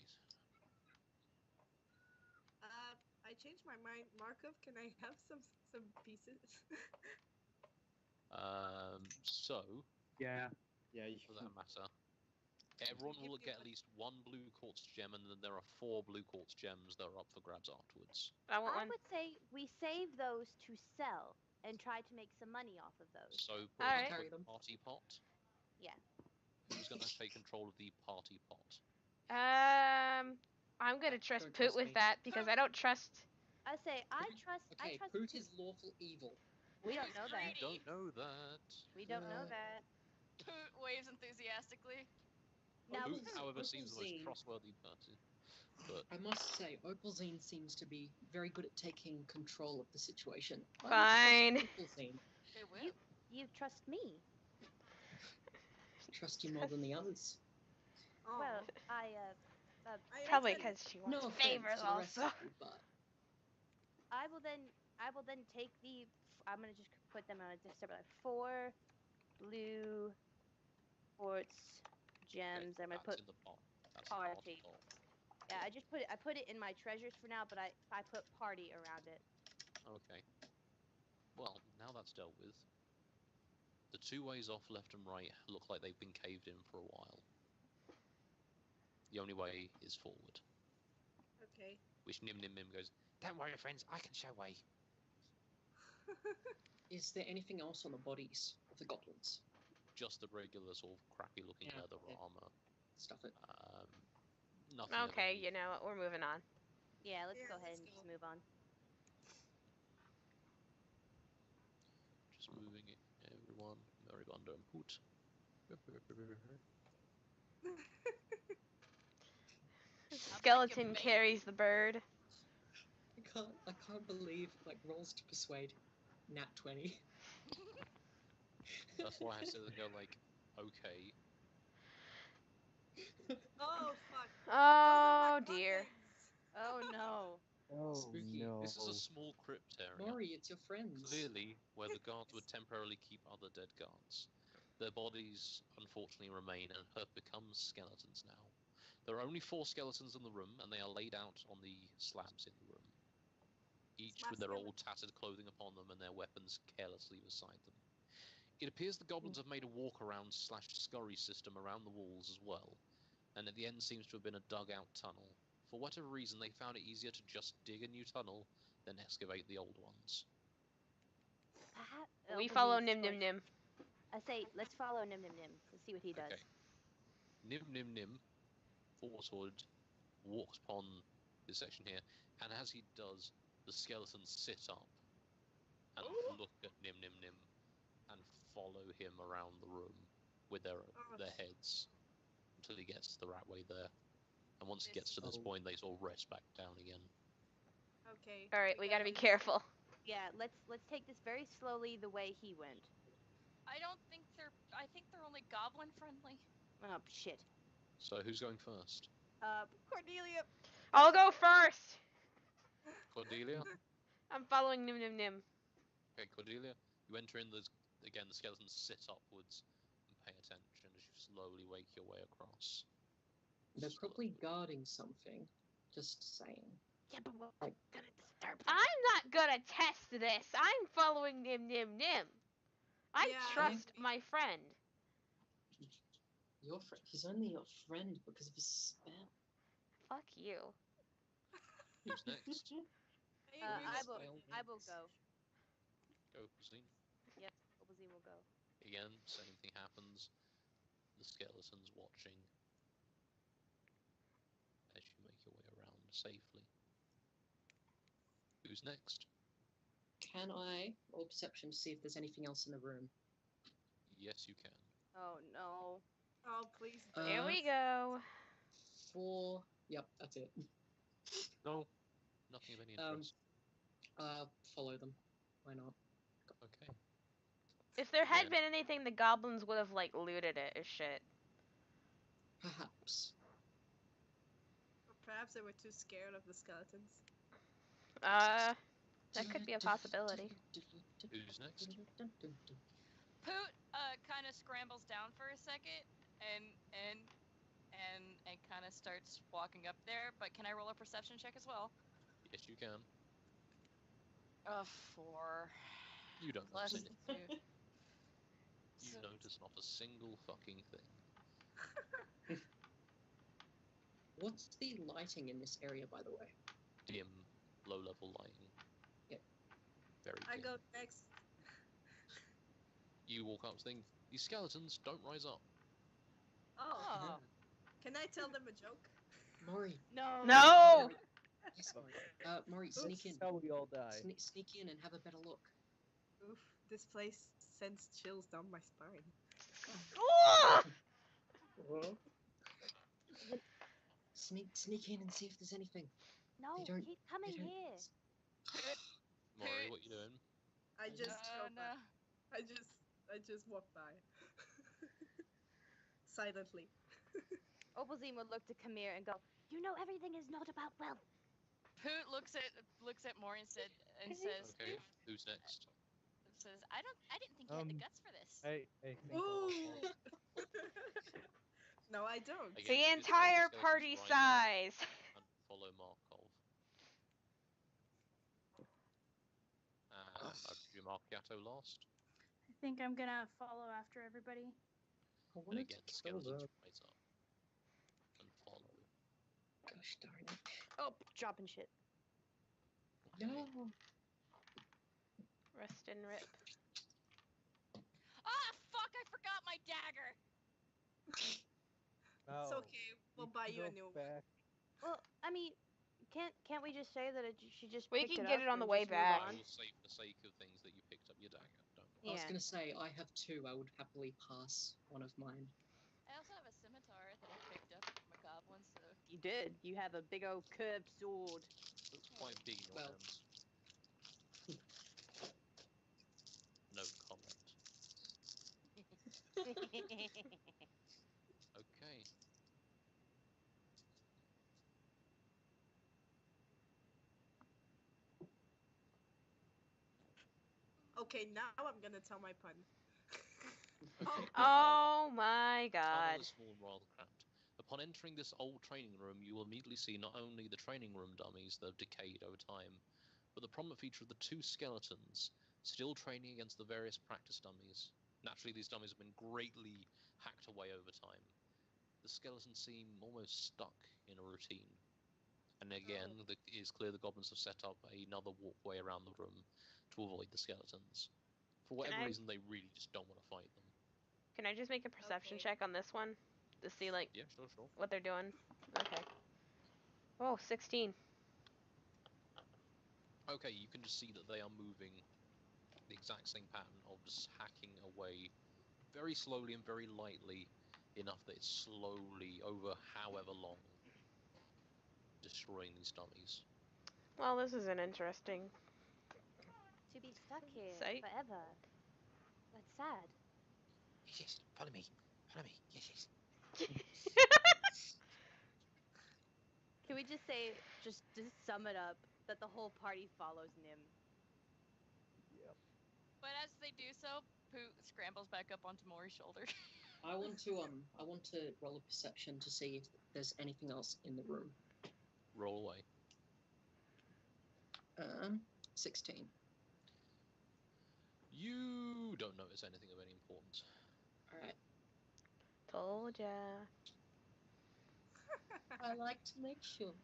I changed my mind. Markov, can I have some pieces? So, Yeah. Yeah. You for that matter, everyone will get at least 1 blue quartz gem, and then there are 4 blue quartz gems that are up for grabs afterwards. I want I one. would say we save those to sell and try to make some money off of those. So, put All it right. into Carry the them. party pot. Yeah. Who's going to take control of the party pot? I'm gonna trust Don't Poot trust with me. that because I don't trust. I say I trust. Okay, I trust. Poot is lawful evil. We don't He's know that. You greedy. don't know that. We don't know Uh, that. Poot waves enthusiastically. Now, Poot, Opalzine- however, seems the most Opalzine- trustworthy person. But I must say, Opalzine seems to be very good at taking control of the situation. I Fine. trust Opalzine. It will. you trust me. Trust you more than the others. Oh. Well, I Probably imagine- because she No wants offense favors to the rest also. of you, but I will then take the. I'm gonna just put them on a separate 4 blue quartz gems. I'm gonna that's put in the pot. That's the party party. pot. Yeah, I put it in my treasures for now, but I put party around it. Okay. Well, now that's dealt with. The 2 ways off left and right look like they've been caved in for a while. The only way is forward. Okay. Which Nim Nim Nim goes, Don't worry, friends, I can show way. is there anything else on the bodies of the goblins? just the regular sort of crappy looking Yeah, leather yeah. armor. Stuff it. Nothing Okay, underneath. you know what? We're moving on. Yeah, let's Yeah, go ahead let's and go. just move on. Just moving it, everyone. Meribunda and Poot. I'll skeleton carries the bird. I can't believe like rolls to persuade. Nat 20. That's why I said to go like, okay. Oh fuck. Oh dear. Oh no. Oh Spooky. no. This is a small crypt area. Maury, it's your friends. Clearly, where the guards would temporarily keep other dead guards. Their bodies, unfortunately, remain and have become skeletons now. There are only 4 skeletons in the room, and they are laid out on the slabs in the room, each with their old tattered clothing upon them and their weapons carelessly beside them. It appears the goblins have made a walk-around/scurry system around the walls as well, and at the end seems to have been a dug-out tunnel. For whatever reason, they found it easier to just dig a new tunnel than excavate the old ones. We follow Nim Nim Nim. I say, let's follow Nim Nim Nim. Let's see what he does. Okay. Nim Nim Nim, forward, walks upon this section here, and as he does, the skeletons sit up and look at Nim Nim Nim and follow him around the room with their heads until he gets to the right way there. And once he gets to this point, they sort of rest back down again. Okay. Alright, we gotta be careful. Yeah, let's take this very slowly the way he went. I think they're only goblin friendly. Oh shit. So who's going first? Cordelia. I'll go first. Cordelia? I'm following Nim Nim Nim. Okay, Cordelia, you enter in, again, the skeletons sit upwards and pay attention as you slowly wake your way across. They're probably guarding something. Just saying. Yeah, but we're gonna disturb them. I'm not gonna test this. I'm following Nim Nim Nim. I trust my friend. Your friend? He's only your friend because of his spell. Fuck you. Who's next? I will go. Go, Opalzine. Yep, Opalzine will go. Again, same thing happens. The skeleton's watching as you make your way around safely. Who's next? Can I roll perception to see if there's anything else in the room? Yes, you can. Oh no. Oh please. Here we go. 4. Yep, that's it. No, nothing of any interest. Follow them. Why not? Okay. If there had been anything, the goblins would have like looted it as shit. Perhaps. Or perhaps they were too scared of the skeletons. That could be a possibility. Who's next? Poot kind of scrambles down for a second and kind of starts walking up there. But can I roll a perception check as well? Yes, you can. 4. You don't Plus notice anything. 2. You notice not a single fucking thing. What's the lighting in this area, by the way? Dim, low-level lighting. Yep. Very dim. I go next. You walk up to things. These skeletons don't rise up. Oh. Can I tell them a joke? Maury. No. No. Yes, Maury. Maury, sneak in. How we all die. Sneak in and have a better look. Oof, this place sends chills down my spine. Sneak in and see if there's anything. No, keep coming here. Maury, what you doing? I just go no. back. I just walk by. Silently. Opalzine would look to Kamir and go, "You know everything is not about wealth." Poot looks at Maury and says, Okay, who's next? I didn't think you had the guts for this. I think Ooh. No, I don't. Again, The you entire saw the party skeletons rise size. up And follow Markov. I presume Archiato last. I think I'm gonna follow after everybody. And again, skeletons rise up and follow. Gosh darn it. Oh, dropping shit. No. Rest and rip. Ah, fuck! I forgot my dagger. It's okay. We'll buy you a new one. back. Well, I mean, can't we just say that she just We picked can it get up it on the and way just move back. I on? will say for the sake of things that you picked up your dagger. Don't I was Yeah. gonna say I have 2. I would happily pass one of mine. I also have a scimitar that I picked up from a goblin, so You did. You have a big old curved sword. Looks quite big in your Well. hands. No comment. Okay. Okay, now I'm gonna tell my pun. Oh my Town god. is small and rather cramped. Upon entering this old training room, you will immediately see not only the training room dummies that have decayed over time, but the prominent feature of the 2 skeletons, still training against the various practice dummies. Naturally, these dummies have been greatly hacked away over time. The skeletons seem almost stuck in a routine. And again, it is clear the goblins have set up another walkway around the room to avoid the skeletons. For whatever reason, they really just don't want to fight them. Can I just make a perception Okay. check on this one? To see, like, Yeah, sure. what they're doing? Okay. Oh, 16. Okay, you can just see that they are moving the exact same pattern of just hacking away very slowly and very lightly, enough that it's slowly, over however long, destroying these dummies. Well, this is an interesting To be stuck here sight. forever. That's sad. Yes, follow me. Follow me. Yes. Can we just say, just to sum it up, that the whole party follows Nim? Yep. But as they do so, Pooh scrambles back up onto Maury's shoulder. I want to roll a perception to see if there's anything else in the room. Roll away. 16. You don't notice anything of any importance. Alright. Told ya. I like to make sure.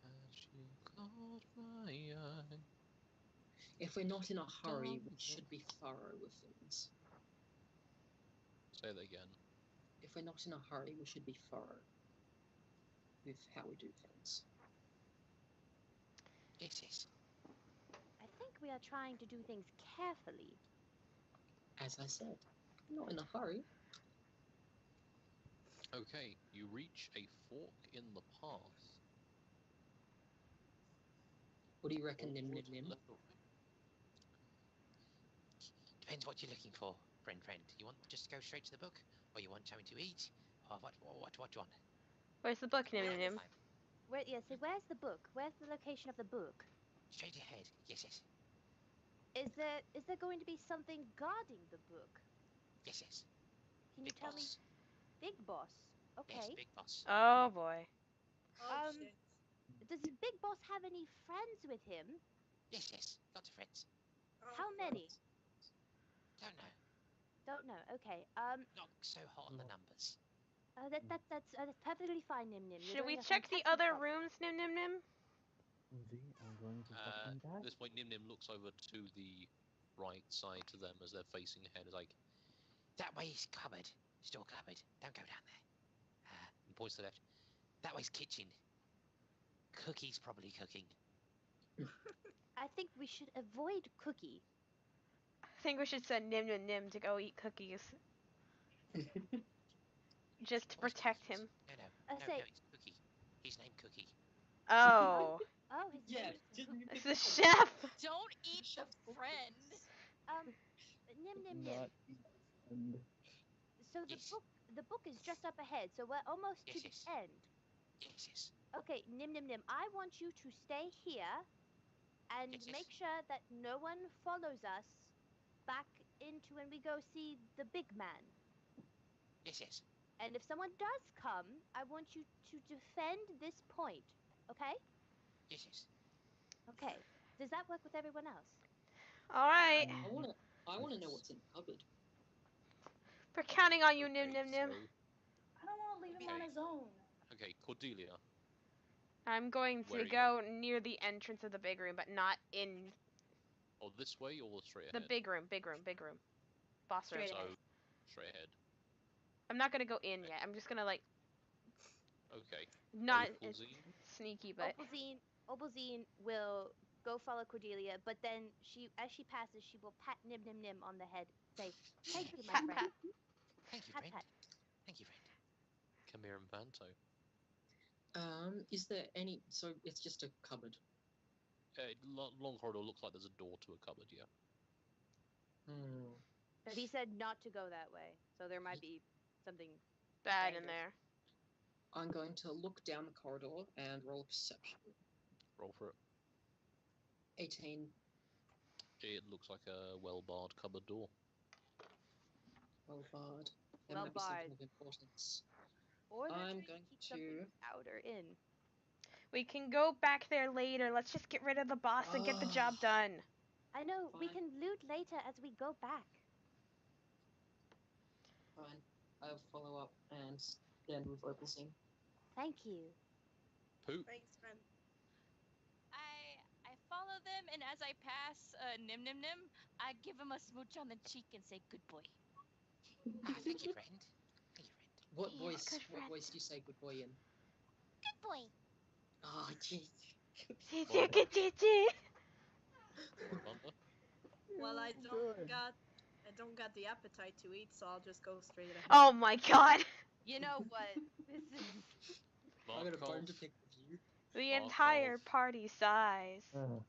As you caught my eye. If we're not in a hurry, we should be thorough with things. Say that again. If we're not in a hurry, we should be thorough with how we do things. Yes. I think we are trying to do things carefully. As I said, not in a hurry. Okay, you reach a fork in the path. What do you reckon, Nim? Left or right? Depends what you're looking for, friend. You want just to go straight to the book, or you want something to eat, or what do you want? Where's the book, Nim Nim? Where? Yeah. So where's the book? Where's the location of the book? Straight ahead. Yes. Is there going to be something guarding the book? Yes. Can you Big tell boss. me? Big boss. Okay. Yes, big boss. Oh boy. Oh shit. Does Big Boss have any friends with him? Yes. Lots of friends. How many? Don't know. Don't know. Okay. Not so hot on the numbers. That's perfectly fine, Nim Nim. You're Should we doing a check the fantastic other job. rooms, Nim Nim Nim? I'm going to fucking die. At this point, Nim Nim looks over to the right side to them as they're facing ahead. It's like, That way is cupboard. Store cupboard. Don't go down there. And points to the left. That way's kitchen. Cookie's probably cooking. I think we should avoid Cookie. I think we should send Nim Nim Nim to go eat cookies. Just to What's protect cookies? him. No, say- it's Cookie. His name Cookie. Oh. Oh, his Yeah, name is didn't you It's pick the that up? chef! Don't eat the friend. Nim Nim Nim. Not and So Yes. the book is just up ahead. So we're almost to Yes. the end. Yes. Okay, Nim Nim Nim. I want you to stay here and Yes. make sure that no one follows us back into when we go see the big man. Yes. And if someone does come, I want you to defend this point. Okay? Yes. Okay. Does that work with everyone else? Alright. I wanna know what's in the cupboard. We're counting on you, Nim okay, Nim Nim. so- I don't want to leave him on Okay. his own. Okay, Cordelia. I'm going Where to are you go near the entrance of the big room, but not in Oh, this way or straight the ahead? big room. Boss room. Straight ahead. So, straight ahead. I'm not gonna go in yet. I'm just gonna, like, Okay. not Opalzine. sneaky, but Opalzine, Opalzine will go follow Cordelia, but then as she passes, she will pat Nim Nim Nim on the head. Say, "Thank you, my Pat, friend." pat. Thank you, Pat, friend. pat. Thank you, friend. Come here and Vanto. Is there any? So it's just a cupboard. Long corridor looks like there's a door to a cupboard, yeah. Hmm. But he said not to go that way, so there might be something Bad in dangerous. there. I'm going to look down the corridor and roll perception. Roll for it. 18. It looks like a well-barred cupboard door. Well barred. There Well might be something barred. of importance. Or they're I'm trying going keep something to. outer in. We can go back there later. Let's just get rid of the boss and get the job done. I know, we Fine. can loot later as we go back. Fine. I'll follow up and stand with Opalzine. Thank you. Pooh. Thanks, friend. I follow them, and as I pass Nim Nim Nim, I give him a smooch on the cheek and say, "Good boy." Ah, thank you, friend. Thank you, friend. What Yes, voice? good What friend. voice do you say "good boy" in? Good boy. Oh, jeez. Thunder. Well, I don't got the appetite to eat, so I'll just go straight ahead. Oh my god. You know what? This is I got a bone Markov. to pick with you. The Markov. entire party size. I'm